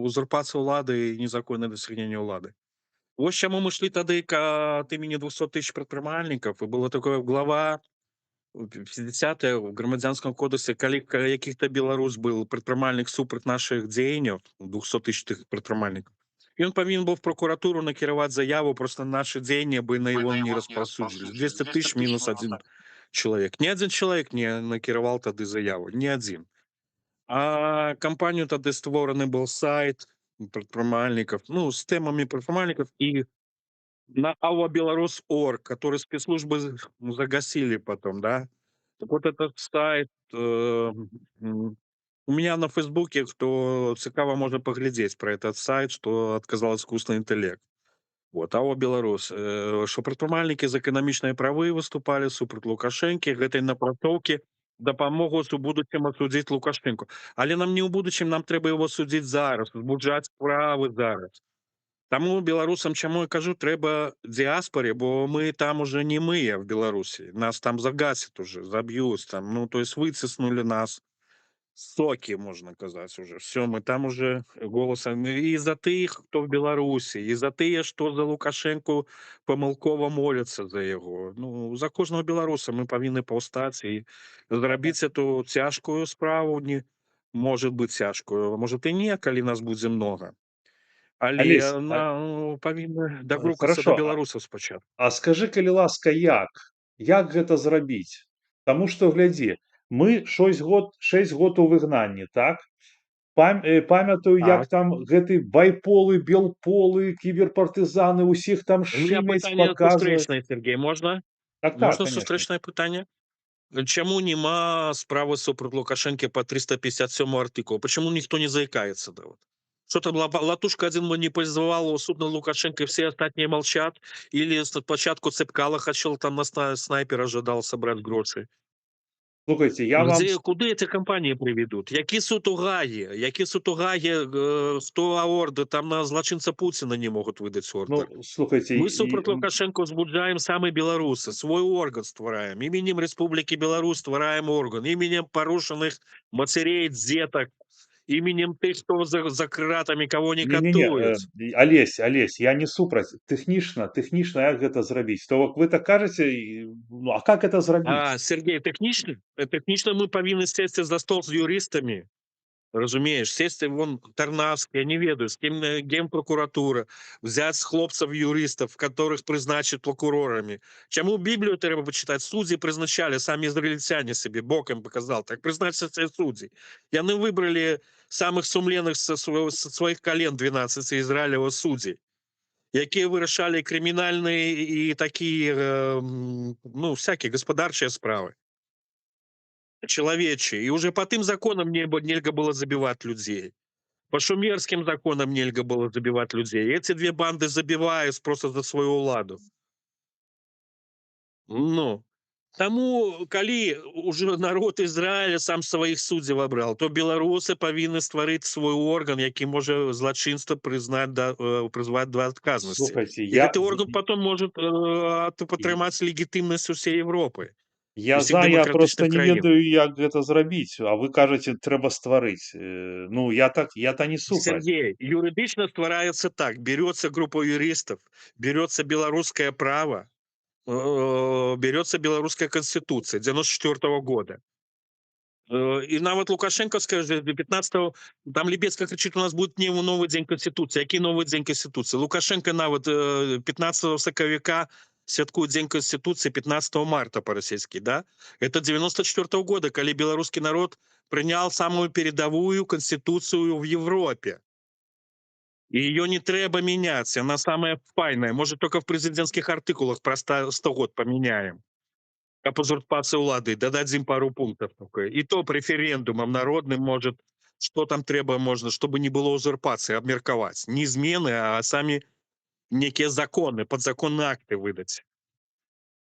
узурпацыя ўлады і незаконнае дасягненне ўлады. Вось чаму мы шлі тады ад імені 200 тысяч прадпрымальнікаў, і было такое глава 50 в грамадзянском кодексе, калі якіх-то беларус был прадпрымальнік супраць наших дзеянняў, 200 тысяч тых прадпрымальнікаў, ён павінен быў в прокуратуру накіраваць заяву, просто наши дзеяння бы на его не распаўсюдзілись. 200 тысяч минус один человек. Ни один человек не накіраваў тады заяву, ни один. А кампанию тады створаны был сайт прадпрымальнікаў, ну, с темами прадпрымальнікаў, и на АО «Беларусь.орг», который спецслужбы загасили потом, да. Так вот этот сайт, у меня на Фейсбуке, кто цікаво, можно поглядеть про этот сайт, что отказал искусственный интеллект. Вот, АО «Беларусь», что прадпрымальнікі за эканамічныя правы выступали супраць Лукашэнкі, гэтай напрацоўкі дапамогуць у будучым асудзіць Лукашэнку. Але нам не ў будучым, нам трэба его судзіць зараз, узбуджаць справы зараз. Таму беларусам, чаму я кажу, трэба дыаспаре, бо мы там уже не мые в Беларусі. Нас там загасят уже, заб'юць там, ну, то есть выціснули нас. Соки, можна казаць уже. Все, мы там уже голосам і за тых, хто в Беларусі, і за тыя, што за Лукашэнку памылкова моляцца за яго. Ну, за кожнага беларуса мы павінны паўстаць і зрабіць эту цяжкую справу, не может быть цяжкую, может і не, калі нас будзе много. Олесь, Але павінны дагрукацца да хорошо. беларусаў спачатку. А скажы, калі ласка, як гэта зрабіць? Таму што глядзі, мы 6 год у выгнанні, так? памятаю, як Так. там гэты байполы, белполы, кіберпартызаны, усіх там У меня шымяць, питание паказваць. сустрэчнае, Сергей, можна? Так, Можна конечно. сустрэчнае пытанне? Чаму нема справы супраць Лукашэнкі по 357 артыкулу? Почему никто не заикается? Да, вот. Что там Латушка один монополизовал суд над Лукашенко, и все остальные молчат? Или спочатку Цепкало хотел там на снайпера ожидал собрать гроши? Слухайте, я вам Где, куды эти компании приведут? Які суд у Гагі? Які суд у Гагі, хто орды? Там на злочинца Путина не могут выдать ордер. слухайте, Мы супраць Лукашенко узбуджаем самі беларусы, свой орган ствараем. Іменем Рэспублікі Беларусь ствараем орган, іменем парушаных мацярей, дзетак, іменем тых, хто за кратамі, кого не не-не-не, катуюць. Алесь, я не супраць. Тэхнічна як гэта зрабіць? То бок вы так кажаце, ну, а как это зрабіць? Сергей, тэхнічна? Тэхнічна мы павінны сесці за стол з юрыстамі. Разумееш, сесці вон Тарнавскі, я не ведаю, з кім генпрокуратура, взять з хлопцаў юрыстаў, которых прызначаць прокурорамі. Чаму Біблію трэба пачытаць? Суддзі прызначалі, самі ізраільцяне сабе бокам паказал, так прызначацца суддзі. Яны выбралі самых сумленных са сваіх кален 12 ізраілева суддзей, якія вырашалі крымінальныя і такія, ну, всякие гаспадарчыя справы. Человечьи. И уже по тым законам нельга было забивать людей. По шумерским законам нельга было забивать людей. Эти две банды забивают просто за свою уладу. Ну, таму, калі уже народ Ізраіля сам сваіх суддзяў выбрал, то беларусы павінны стварыць свой орган, які можа злачынства прызваць да адказнасці. Слухайте, І гэты орган потом может падтрымаць легітымнасць усей Европы і ўсіх я дэмакратычных просто не краін. ведаю, як гэта зрабіць, а вы кажаце, трэба стварыць. Ну, я не супраць. Сергей, юридично стварается так. Берется группа юристов, берется белорусское право, берется белорусская конституция 94 года. И нават Лукашенковская же 15-го, там Лебецкая кричит, у нас будет не новый день конституции. Який новый день конституции? Лукашенко нават 15 сакавіка святкует день конституции 15 марта по-российски, да? Это 94 года, когда белорусский народ принял самую передовую конституцию в Европе. И ее не трэба менять, она самая файная. Может, только в президентских артикулах про 100 год поменяем. Об узурпации улады, дадим пару пунктов только. И то референдумом народным может, что там трэба можно, чтобы не было узурпации, обмерковать. Не измены, а сами некие законы, подзаконные акты выдать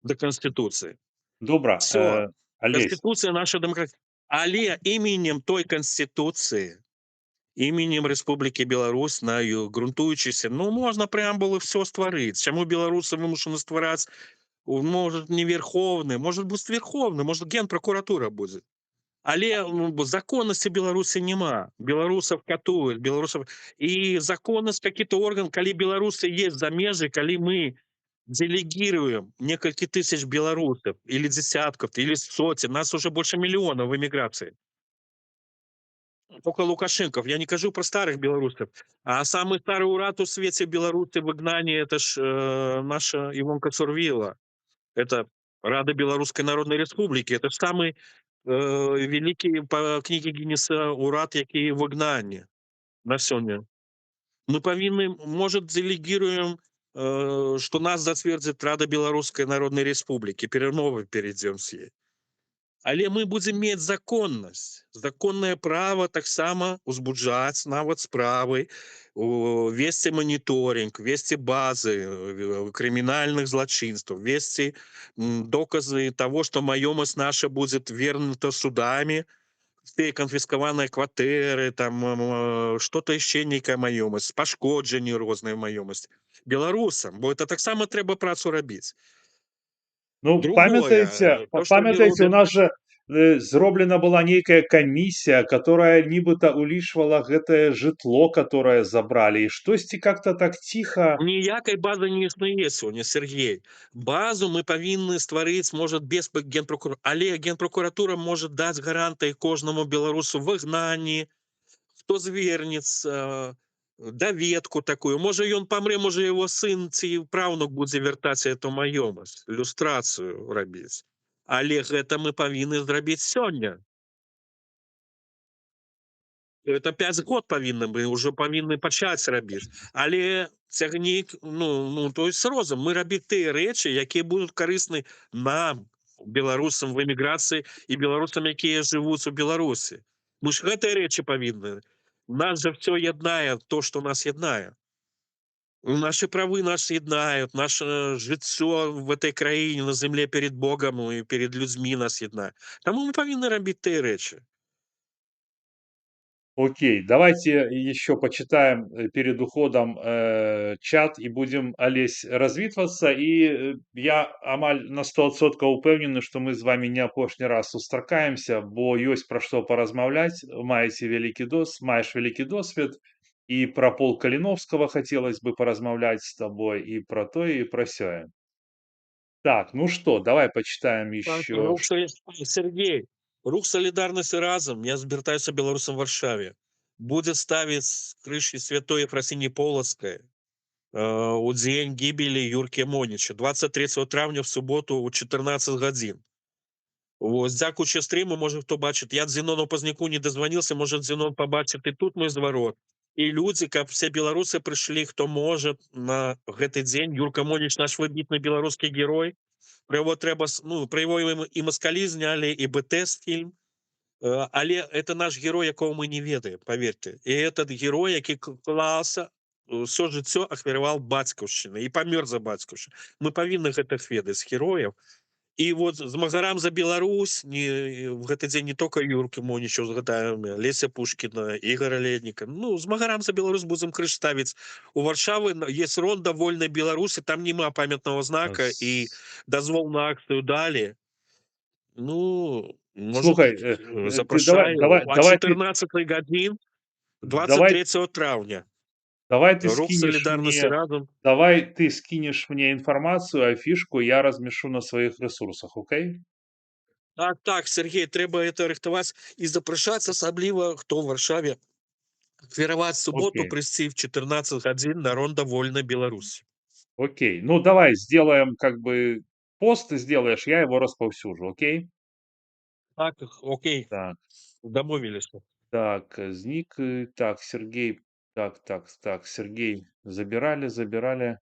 до Конституции. Добра, Все. Алесь, Конституция наша демократия. Але именем той Конституции, іменем Рэспублікі Беларусь, на грунтуючыся, ну, можна преамбулы все стварыць. Чаму беларусы вымушаны ствараць? Может, не верховны, может быць верховны, может генпрокуратура будзе. Але законнасці Беларусі няма. Беларусаў катуюць, беларусаў. І законнасць какие-то орган, калі беларусы есть за межы, калі мы делегируем некалькі тысяч беларусаў, или десятков, или сотен, нас уже больше миллиона в эмиграции. Только Лукашенков. Я не кажу про старых белорусов. А самый старый урад у свете Беларуси в изгнании, это ж наша Ивонка Сурвила. Это Рада Белорусской Народной Республики. Это ж самый великий по книге Гиннеса урад, який в изгнании на сёння. Мы повинны, может, делегируем, что нас затвердит Рада Белорусской Народной Республики. Перемовы перейдем с ней. Але мы будзем мець законнасць, законнае права таксама узбуджаць нават справы, весці маніторинг, весці базы крымінальных злачынстваў, весці доказы того, што маёмасць наша будзе вернута судамі, те канфіскаваныя кватэры, там что-то яшчэ нейкая маёмасць, пашкоджанні розныя маёмасць беларусам, бо это таксама трэба працу рабіць. ну, Другое, то, что они памятаеце, у робят. нас жа зроблена была нейкая камісія, которая нібыта улічвала гэтае жытло, которое забралі, і штосьці как-то так ціха. Ніякай базы не існуе сёння, Сергей. Базу мы павінны стварыць, может, без але генпрокуратура может даць гарантыі кожнаму беларусу в изгнанні, хто звернецца, даведку такую. Можа, ён памрэ, можа, его сын ці праўнук будзе вяртаць эту маёмасць, люстрацыю рабіць. Але гэта мы павінны зрабіць сёння. Это 5 год павінна бы ўжо павінны пачаць рабіць. Але цягнік, то есть з розум. Мы рабіць тыя рэчы, якія будуць карысны нам, беларусам в эміграцыі і беларусам, якія жывуць у Беларусі. Мы ж гэтыя рэчы павінны. Нас жа всё яднае, то, што нас яднае. Наши правы нас яднают, наше жыццё в этой краіне на земле перед Богом і перед людзьмі нас яднае. Таму мы павінны рабіць тыя рэчы. Окей, давайте еще почитаем перед уходом чат и будем, Олесь, развітвацца. И я амаль на 100% упэўнены, что мы з вами не апошні раз сустракаемся, бо ёсць пра што паразмаўляць. Маеш вялікі досвед. И про полк Калиновского хотелось бы поразмаўляць с тобой, и про то, и про сёе. Так, ну что, давай почитаем Так, еще. рух Сергей, рух солідарнасці разам, я звяртаюся беларусам Варшаве, будзе ставіць з крышы святой Ефрасіні Полацкай у дзень гібелі Юркі Моніча 23 траўня в суботу ў 14 гадзін. Вось, дзякуючы стріму, можа хто бачыць, я Зінону Пазняку не дазваніўся, можа Зінон пабачыць і тут мой зварот. І людзі, каб все беларусы прыйшлі, хто можа на гэты дзень. Юрка Моніч наш выбітны беларускі герой. Про его трэба, про его і маскалі знялі, і БТС фільм. Але это наш герой, якого мы не ведаем, поверьте. І этот герой, які клаўся, ўсё жыццё ахвяраваў бацькаўшчыны і памёр за бацькаўшчыну. Мы павінны гэтых ведаць герояў. І вот змагарам за Беларусь в гэты дзень не только Юркі Моніча узгадаем, Леся Пушкіна, Ігора Ледніка. Змагарам за Беларусь будзем крыж ставіць. У Варшавы есть ронда вольнай Беларусі, там няма памятнага знака і дазвол на акцыю далі. Может, Слухай, ты запрашаю о давай ты 14 гадзін давай 23 траўня. Давай ты Рух скинешь солідарнасці мне, разам. давай ты скинешь мне информацию, афишку, я размешу на своих ресурсах, окей? Так, Сергей, трэба это рыхтаваць і запрашаць, асабліва хто ў Варшаве, ахвяраваць суботу, Окей, прыйсці в 14 гадзін на ронда вольнай Беларусі. окей. Ну, давай сделаем как бы пост ты сделаешь, я его распаўсюджу, окей? Так, окей, Так, дамовіліся. так, Зник, так, Сергей, так, Сергей, забирали.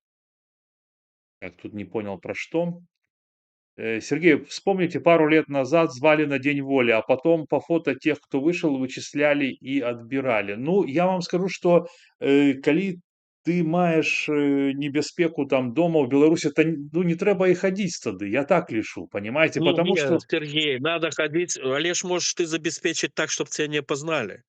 Так, тут не понял про что. Сергей, вспомните, пару лет назад звали на День воли, а потом по фото тех, кто вышел, вычисляли и отбирали. Ну, я вам скажу, что калі ты маеш небяспеку там дома в Беларуси, то ну, не трэба и ходить тады, я так лишу, понимаете, потому Не, что, Сергей, надо хадзіць, але ж можаш ты забяспечыць так, чтоб цябе не пазналі.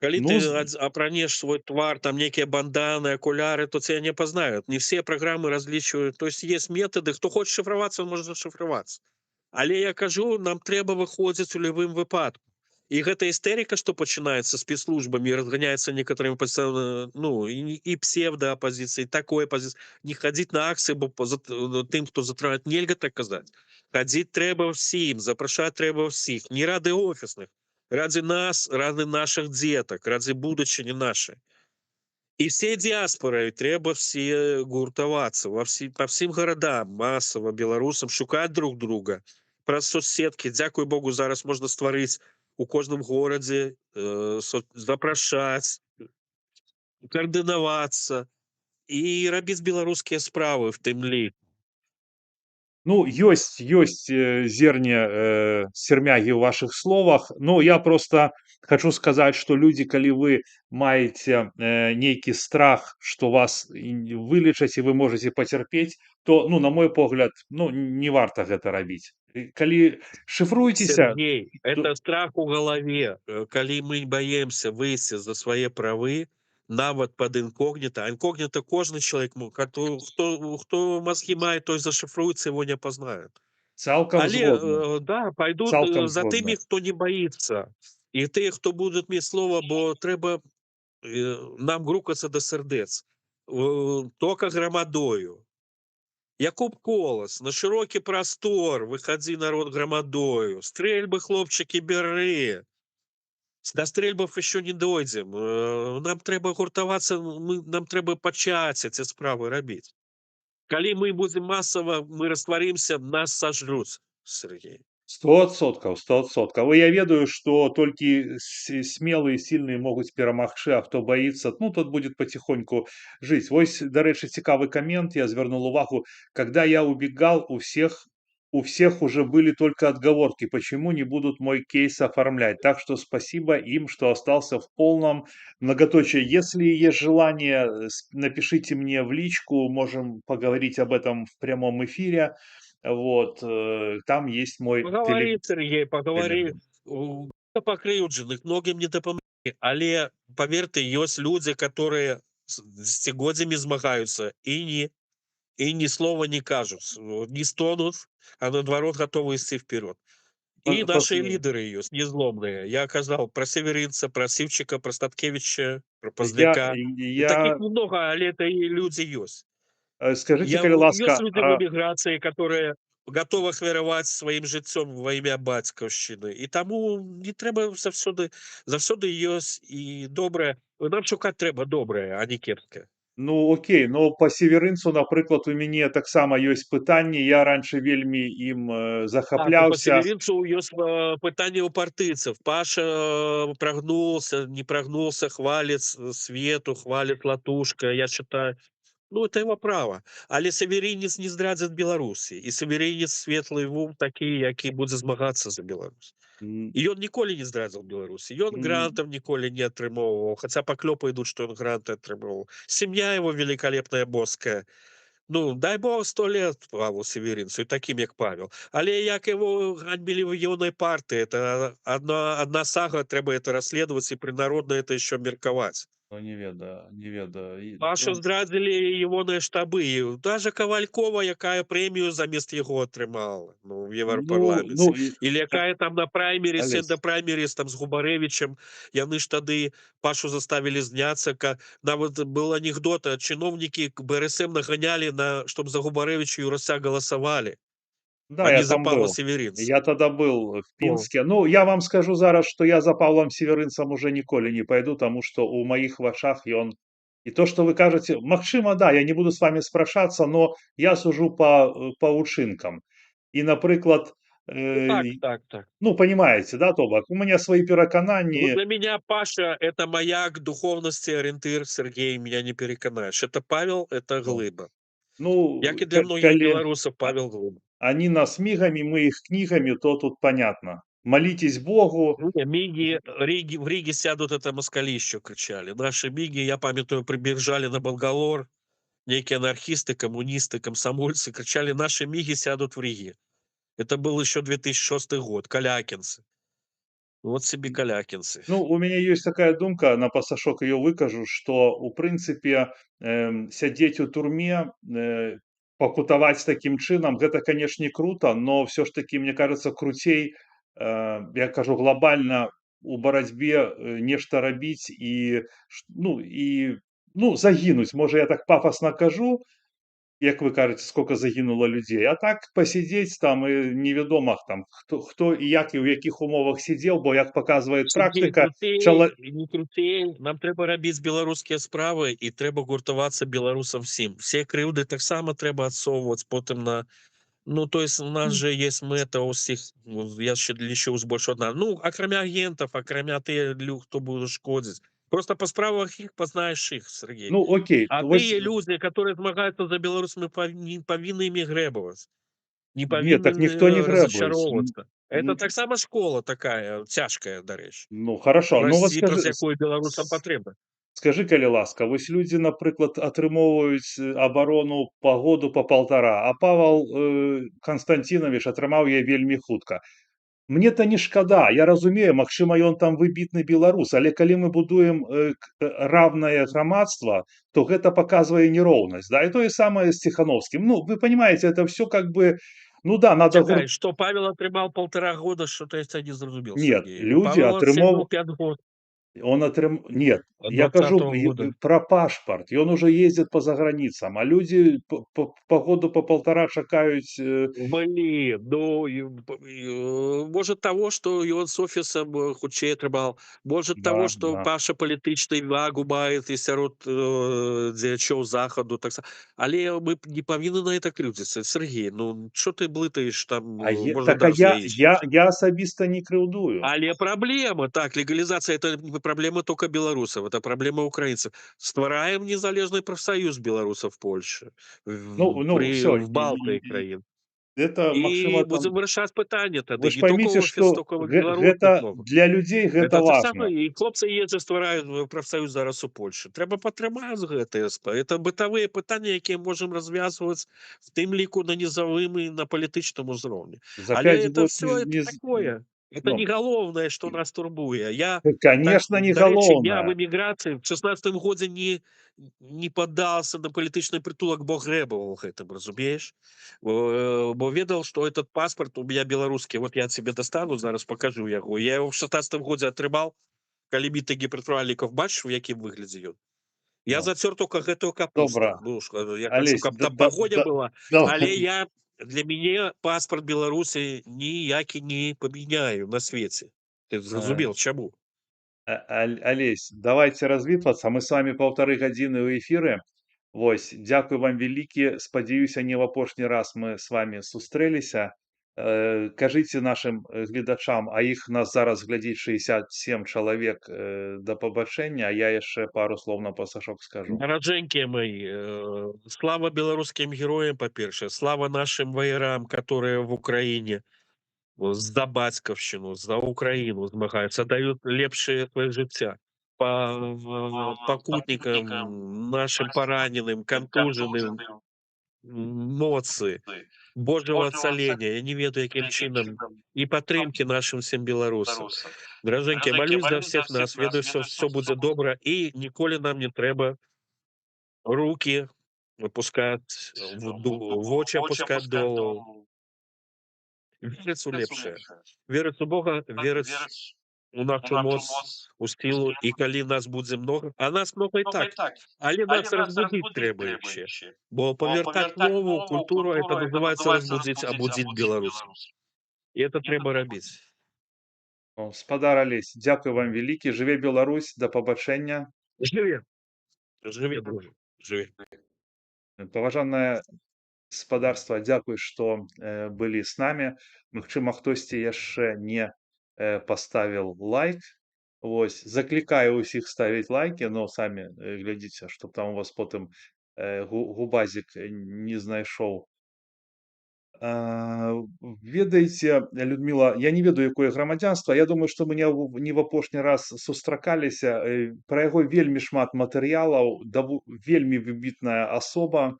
Калі ты ну, апранеш свой твар, там некія банданы, акуляры, то цябе не пазнают. Не все праграмы разлічваюць. То есть есть метады, хто хоча шыфравацца, можа зашыфравацца. Але я кажу, нам трэба выходзіць у любым выпадку. І гэта істэрика, што пачынаецца спецслужбамі і разганяецца некаторымі і псевдаапазіцыі, такой апазіцыі. Не хадзіць на акцыі, бо тым, хто затрымаць, нельга так казаць. Хадзіць трэба ўсім, запрашаць трэба ўсіх, не рады офісных, ради нас, ради наших дзетак, ради будучыні нашай. І все дыяспоры трэба все гуртавацца па всім гарадам масава беларусам, шукаць друг друга праз соцсеткі. Дзякуй Богу, зараз можна стварыць у кожным горадзе, запрашаць, каардынавацца і рабіць беларускія справы в тым ліку. ну, ёсць зерне сермягі ў вашых словах. Ну, я просто хочу сказаць, што людзі, калі вы маеце нейкі страх, што вас вылечаць і вы можаце пацярпець, то, ну, на мой погляд, ну, не варта гэта рабіць. Калі шыфруйцеся, Сергей, то это страх у галаве. Калі мы баемся выйсці за свае правы, нават пад інкогніта. Інкогніта кожны чалавек, хто мазгі мае, той зашыфруецца, его не пазнают. цалкам Але згодны, да, пойдут цалкам за згодны. тымі, хто не баіцца. І тыя, хто будуць мець слова, бо трэба нам грукацца да сэрдэц. Тока грамадою. Якуб Колас, на широкі прастор, выхадзі народ грамадою, стрельбы, хлопчыкі, бяры. Да стрельбаў еще не дойдзем. Нам трэба гуртавацца, нам трэба пачаць эти справы рабіць. Калі мы будзем масава, мы растварымся, нас сажруць, Сергей. 100%, 100%. Я ведаю, што толькі смелыя і сільныя могуць перамагчы, а хто баіцца, ну, тот будет потихоньку жить. Вось, дарэчы, цікавы коммент, я звярнул увагу. Когда я убегал, у всех уже были только отговорки, почему не будут мой кейс оформлять. Так что спасибо им, что остался в полном многоточии. Если есть желание, напишите мне в личку, можем поговорить об этом в прямом эфире. Вот, там есть мой Пагавары, Сергей, пагавары. телеграм. Пакрыўджаных многім не дапамаглі, але паверьте, ёсць людзі, которые стагоддзямі змагаюцца і ні слова не кажуць, не стонут, а наадварот гатовы ісці вперед. І Пос наши пос лідары ёсць незломныя. Я казаў пра Северынца, пра Сіўчыка, пра Статкевіча, пра я Пазляка. І такіх я, много, але это і людзі ёсць. скажите, коли Ёсць ласка, людзі в эміграцыі, которые гатовы ахвяраваць сваім жыццём ва імя бацькаўшчыны. І таму не трэба заўсёды ёсць і добрае. Нам шукаць трэба добрае, а не кепскае. ну окей, но по северынцу, напрыклад, у мяне таксама ёсць пытанні. Я раньше вельмі ім Так, і па захапляўся. северинцу ёсць пытанне ў партыйцаў. Паша прагнулся, не прагнулся, хвалит Свету, хвалит Латушка. Я считаю, ну, это его право. Але северинец не здрадзіць Беларусі. І северинец светлый ум такі, які будзе змагацца за Беларусь. М, І ён ніколі не здрадзіў Беларусі. Ён м, грантов ніколі не атрымоўваў, хаця паклёпы ідуць, што ён гранты атрымоўваў. Сем'я его великолепная боская. Ну, дай бог 100 лет Павлу Северинцу, и таким, як Павел. Але як его ганьбили в егоной партии, это одна сага, трэба это расследовать, и принародно это еще мерковать. ну не веда. Пашу здрадзілі егоныя штабы. І даже Кавалькова, якая прэмію замест яго атрымала, ну, в Ну Еўрапарламенце. і Или якая там на праймеріс, Алесь, эндапраймеріс там з Губарэвічам, яны ж тады Пашу заставілі зняцца. Нават был анекдот, чыноўнікі БРСМ наганялі, чтоб за Губарэвіча і Юрася галасавалі, да, а я не за там Павла был. Северинца. Я тогда был в О, Пінске. Ну, я вам скажу зараз, что я за Павлом Северынцам уже ніколі не пойду, тому что у моих вачах ён. И то, что вы кажете, магчыма, да, я не буду с вами спрашацца, но я сужу по учынкам. І, напрыклад, ну так, э, так, так. ну, понимаете, да, то бок, у меня свои Ну, перакананні. для меня Паша — это маяк духовности, ориентир. Сергей, меня не переконаешь. Это Павел, это Ну, глыба. ну, Як и для многих калі белорусов, а Павел глыба. они нас мигами, мы их книгами, то тут понятно. Молитесь Богу. Ну, не, в Риге сядут, это москали еще кричали. Наши миги, я памятаю, прибежали на Болгалор, некие анархисты, коммунисты, комсомольцы кричали: наши миги сядут в Риге. Это был еще 2006 год, калякинцы. Вот себе калякинцы. Ну, у мяне ёсць такая думка, на пасашок ее выкажу, што у прынцыпе, сядзець у турме, пакутаваць такім чынам, гэта, канешне, круто, но все ж таки, мне кажется, круцей, я кажу глобальна, у барацьбе, нешта рабіць і загінуць. Можа, я так пафасна кажу, як вы кажаце, сколько загінула людзей, а так пасядзець там і невядома там хто і як і ў якіх умовах сидзеў, бо як паказвае Сергей, практыка, крутей, не крутей. Нам трэба рабіць беларускія справы і трэба гуртавацца беларусам всім. Все крыўды таксама трэба адсоўваць потым на. Ну, то есть у нас же есть мэта ўсіх, я ще лічу больш одна. Ну, акрамя агентов, акрамя хто будзе шкодзіць. Просто па справах іх пазнаеш іх, Сергей. ну окей, А то вось тыя людзі, которые змагаюцца за Беларусь, мы не павінны імі грэбаваць. Не не, так павінны ніхто не грэбуюць. разочароввацца. Это таксама школа такая цяжкая, дарэчы. Ну хорошо, ну вот Праз якую беларусам патрэбна. скажи, калі ласка, вось людзі, напрыклад, атрымоўваюць абарону па году па паўтара, а Павал Канстанцінович атрымаў яе вельмі хутка. Мне-то не шкада, я разумею, магчыма, ён там выбітны беларус, але калі мы будуем равнае грамадства, то гэта паказвае нероўнасць, да, і тое самае з Ціхановскім. Ну, вы понимаете, это все как бы, ну да, надо Чакай, што Павел атрымаў 1,5 года, што-то я не зразумеў, Нет, Сергей. люди Павел атрымоў отсидел 5 год. Он нет, я кажу, 2020 года. про пашпарт, и он уже ездит по заграницам, а люди по году, по полтора чакаюць, Блин, ну, может того, што ён з офісам хутчэй атрымаў, может того, да, што да. Паша палітычны вагу мае і сярод дзеячоў захаду таксама. Але мы б не павінны на это крыўдзіцца. Сергей, ну што ты блытаеш там, можна Так, а далі яе. я асабіста не крыўдую. Але праблема, так, легализация — это не проблема только белорусов, это проблема украинцев. Ствараем незалежны профсоюз белорусов в Польше, Ну, все, в Балтии краін. это, І магчыма, там. будзем вырашаць пытанне Вы тады ж не только поймите, офіс, что только беларусных гэта могут. для людзей гэта Это так само важно. і хлопцы ездзяць, ствараюць прафсаюз зараз у Польшы. Трэба падтрымаць гэтыя это бытавыя пытанні, якія можам развязваць, в тым ліку на низовым і на палітычным узроўні. За Але 5 это год все это такое. Это не ну, галоўнае, што нас турбуе. конечно, не Дарэчы, я в галоўнае. эміграцыі в 16 годзе не паддался на палітычны притулак, бо грэбаваў гэтым, разумееш? Бо ведал, што этот паспорт у меня беларускі. Вот я тебе достану, зараз покажу яго. Я яго в 16 годзе атрымаў, калі біты гіпертуальнікаў, бачыш, у якім выглядзе ён. Я Ну, зацёр тока гэтую капусту. добра. Ну, я хачу, Алесь, каб там пагоня была, да, але для мяне паспорт Беларусі ніякі не памяняю на свеце. Ты э, зразумел, чаму? Алесь, давайте развітвацца. Мы с вами 1,5 гадзіны ў эфіры. Вось, дзякуй вам вялікі. Спадзяюся, не ў апошні раз мы с вами сустрэліся. Кажыце нашим гледачам, а іх нас зараз глядзіць 67 чалавек, да пабачэння, а я яшчэ пару слоў напасашок скажу. Даражэнькія мои, слава беларускім героям, па-першае, слава нашим ваярам, которые в Украіне за бацькаўшчыну, за Украіну змагаюцца, даюць лепшае сваё жыцця. Пакутнікам, нашим параненым, кантужаным, моцы, Божьего ацалення. Я не ведаю, якім чынам, і падтрымкі нашим всем беларусам. Даражэнькія, молюсь за всех нас, ведаю, що все будзе добра, і ніколі нам не трэба руки опускать, в очі опускать до верыць у лепшае. Верыць у Бога, верыць у нашу моц, у сілу, і калі нас будзе многа, а нас многа і так, але нас разбудзіць трэба яшчэ. Бо павяртаць новую культуру — это называется разбудзіць, абудзіць беларусаў. І это трэба рабіць. О, спадар Алесь, дзякуй вам вялікі. Жыве Беларусь, да пабачэння. Жыве, жыве, дружа, жыве. Паважанае спадарства, дзякуй, што былі з намі. Магчыма, хтосьці яшчэ не паставіў лайк. Вось, заклікаю ўсіх ставіць лайкі, но самі глядзіце, што там у вас потым губазік не знайшоў. Ведаеце, Людміла, я не ведаю, якое грамадзянства. Я думаю, што мы не ў апошні раз сустракаліся. Пра яго вельмі шмат матэрыялаў, вельмі выбітная асоба.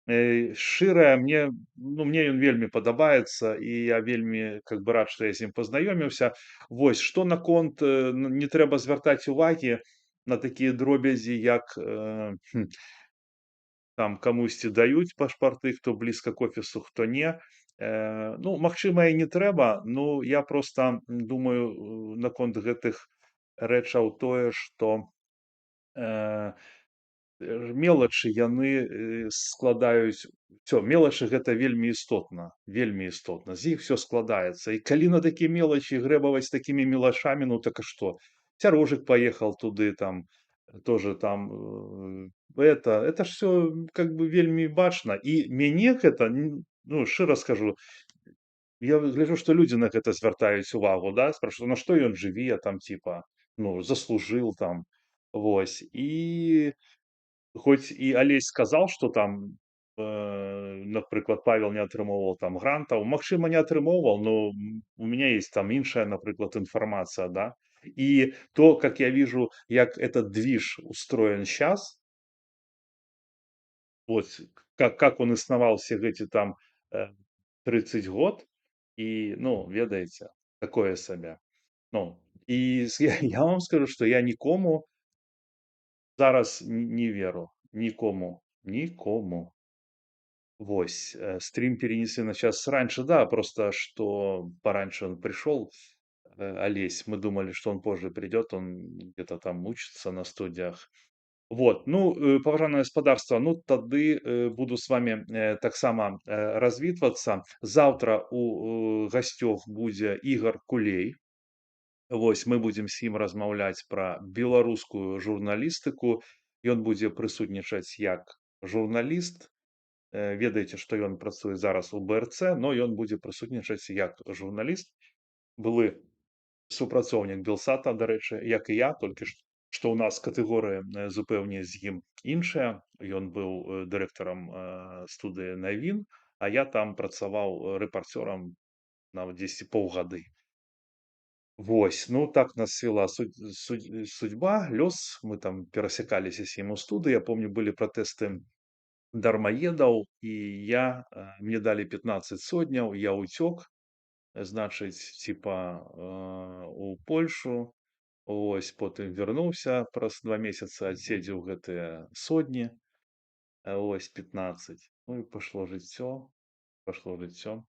Шчырая, мне ён вельмі падабаецца, і я вельмі как бы рад, што я з ім пазнаёміўся. Вось, што наконт не трэба звяртаць увагі на такія дробязі, як там камусьці даюць пашпарты, хто блізка к офісу, хто не. Ну, магчыма, і не трэба. Ну, я проста думаю наконт гэтых рэчаў тое, што мелачы яны складаюць мелачы гэта вельмі істотна, вельмі істотна. З іх все складаецца. І калі на такія мелачы грэбаваць такімі мелашамі, ну так а што? Цярожык паехаў туды там, тоже там это ж все как бы вельмі бачна. І мяне гэта, ну, шчыра скажу, я гляджу, што людзі на гэта звяртаюць увагу, да, спрашиваю, на што ён жыве там типа, ну, заслужыў там. Вось. І хоць і Алесь сказаў, што там, напрыклад, Павел не атрымоўваў там грантаў. Магчыма, не атрымоўваў, но у меня есть там іншая, напрыклад, информация, да. И то, как я вижу, як этот движ устроен сейчас, вот как он існаваў все гэти там 30 год, и, ну, ведаеце, такое сабе. Ну, і я вам скажу, што я нікому зараз не веру. Нікому. Нікому. Вось, стрим перенесли на час раньше, да, просто что пораньше он пришел. Олесь. Мы думали, что он позже придет, он где-то там учится на студиях. Вот, ну, паважанае гаспадарства, ну тады буду с вами таксама развітвацца. Заўтра у гасцёв будзе Ігор Кулей. Вось мы будзем з ім размаўляць пра беларускую журналістыку. Ён будзе прысутнічаць як журналіст. Ведаеце, што ён працуе зараз у БРЦ, но ён будзе прысутнічаць як журналіст. Былы супрацоўнік Белсата, дарэчы, як і я, толькі што ў нас катэгорыя зупэўне з ім іншая. Ён быў дырэктарам студыі Навін, а я там працаваў рэпарцёрам нават дзесьці паўгады. Вось, ну так нас свяла судьба, лёс. Мы там перасякаліся з ім у студыі. Я помню, былі пратэсты дармаедаў, і мне далі 15 сотняў, я ўцёк, значыць, типа у Польшу. Ось, потым вярнуўся, праз 2 месяцы адседзеў гэтыя сотні, ось 15. Ну і пайшло жыццё, пайшло жыццё.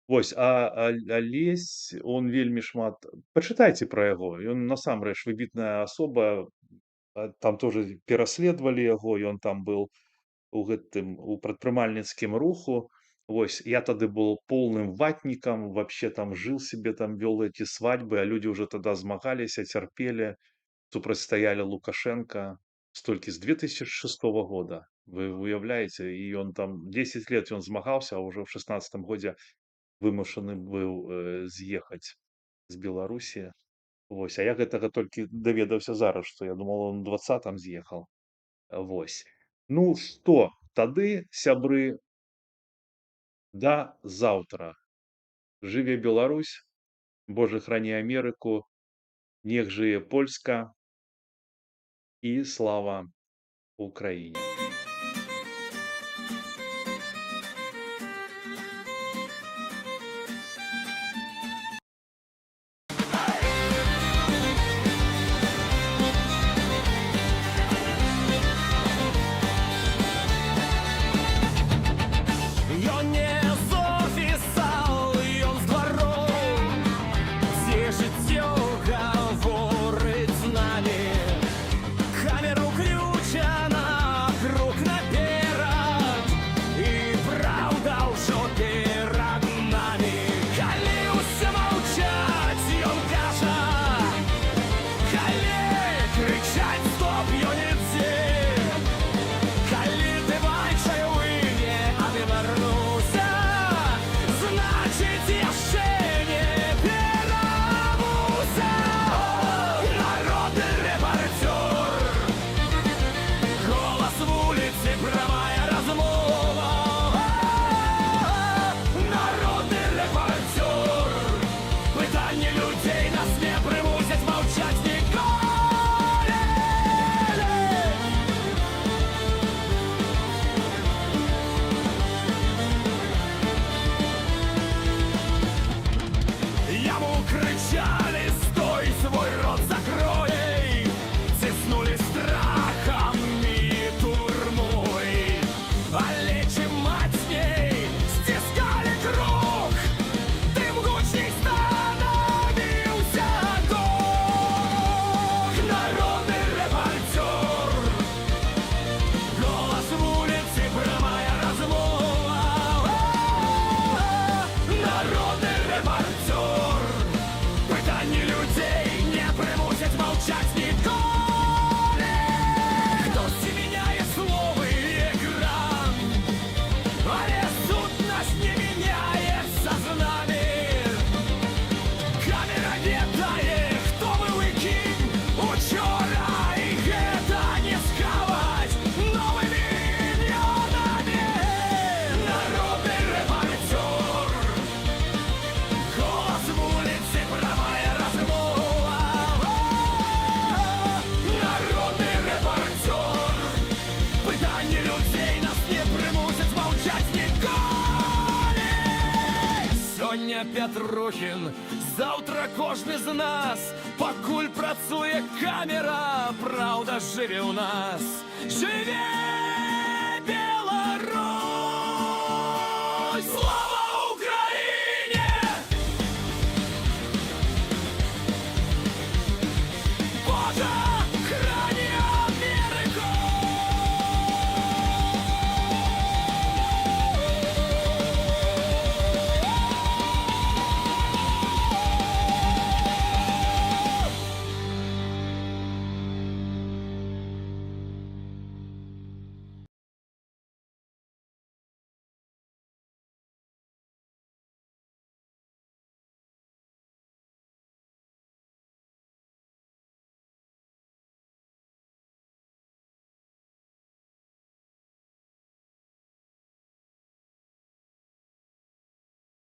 Вось, Алесь, он вельмі шмат. Пачытайце пра яго. Ён насамрэч выбітная асоба. Там тоже пераследавалі яго, ён там быў у прадпрымальніцкім руху. Вось, я тады был полным ватником, вообще там жил себе, там вел эти свадьбы, а люди уже тогда змагаліся, терпели, супрацьстаялі Лукашенко. Столькі з 2006 года. Вы уяўляеце, і он там 10 лет ён змагаўся, а уже в 16 годзе вымушаны быў з'ехаць з Беларусі. Вось, а я гэтага толькі даведаўся зараз, што я думал, он у 20-м з'ехаў. Вось. Ну што, тады, сябры, да заўтра. Жыве Беларусь, Боже храни Амерыку, нег жые Польска і слава Украіне. Ён не з офісаў, ён з двароў, дзе жыццё гаворыць з намі. Камера ўключана, круг наперад, і праўда ўжо перад намі. Калі ўсе маўчаць, ён кажа, калі крычаць стоп, ён ідзе. Калі ты бачыў і не адвярнуўся, значыць яшчэ не перабуўся. Народны рэпарцёр, голас вуліцы, прамая размова. Народны рэпарцёр, пытанні людзей нас не прымусяць маўчаць ніколі. Яму кричали: стой, свой рот закрой! Ціснули страхом і турмой, але чим мацней стискали круг, тим гучней становився дух. Народний репортер, голос вулиці, прямая розмова. Народний репортер, питання людей не примусять мовчать ніколи. Хтось міняє слово і екран, але сутність не міняється з нами. Камера не дає, хто був і ким учора, і гэта не сховать новими ім'янами. Народний репортер, голос вулиці, прямая розмова. Народний репортер, питання людей нас не примусять мовчать ніколи. Сьогодні Петрухін, завтра кожний з нас. Пакуль працює камера, правда живе у нас. Живе Беларусь!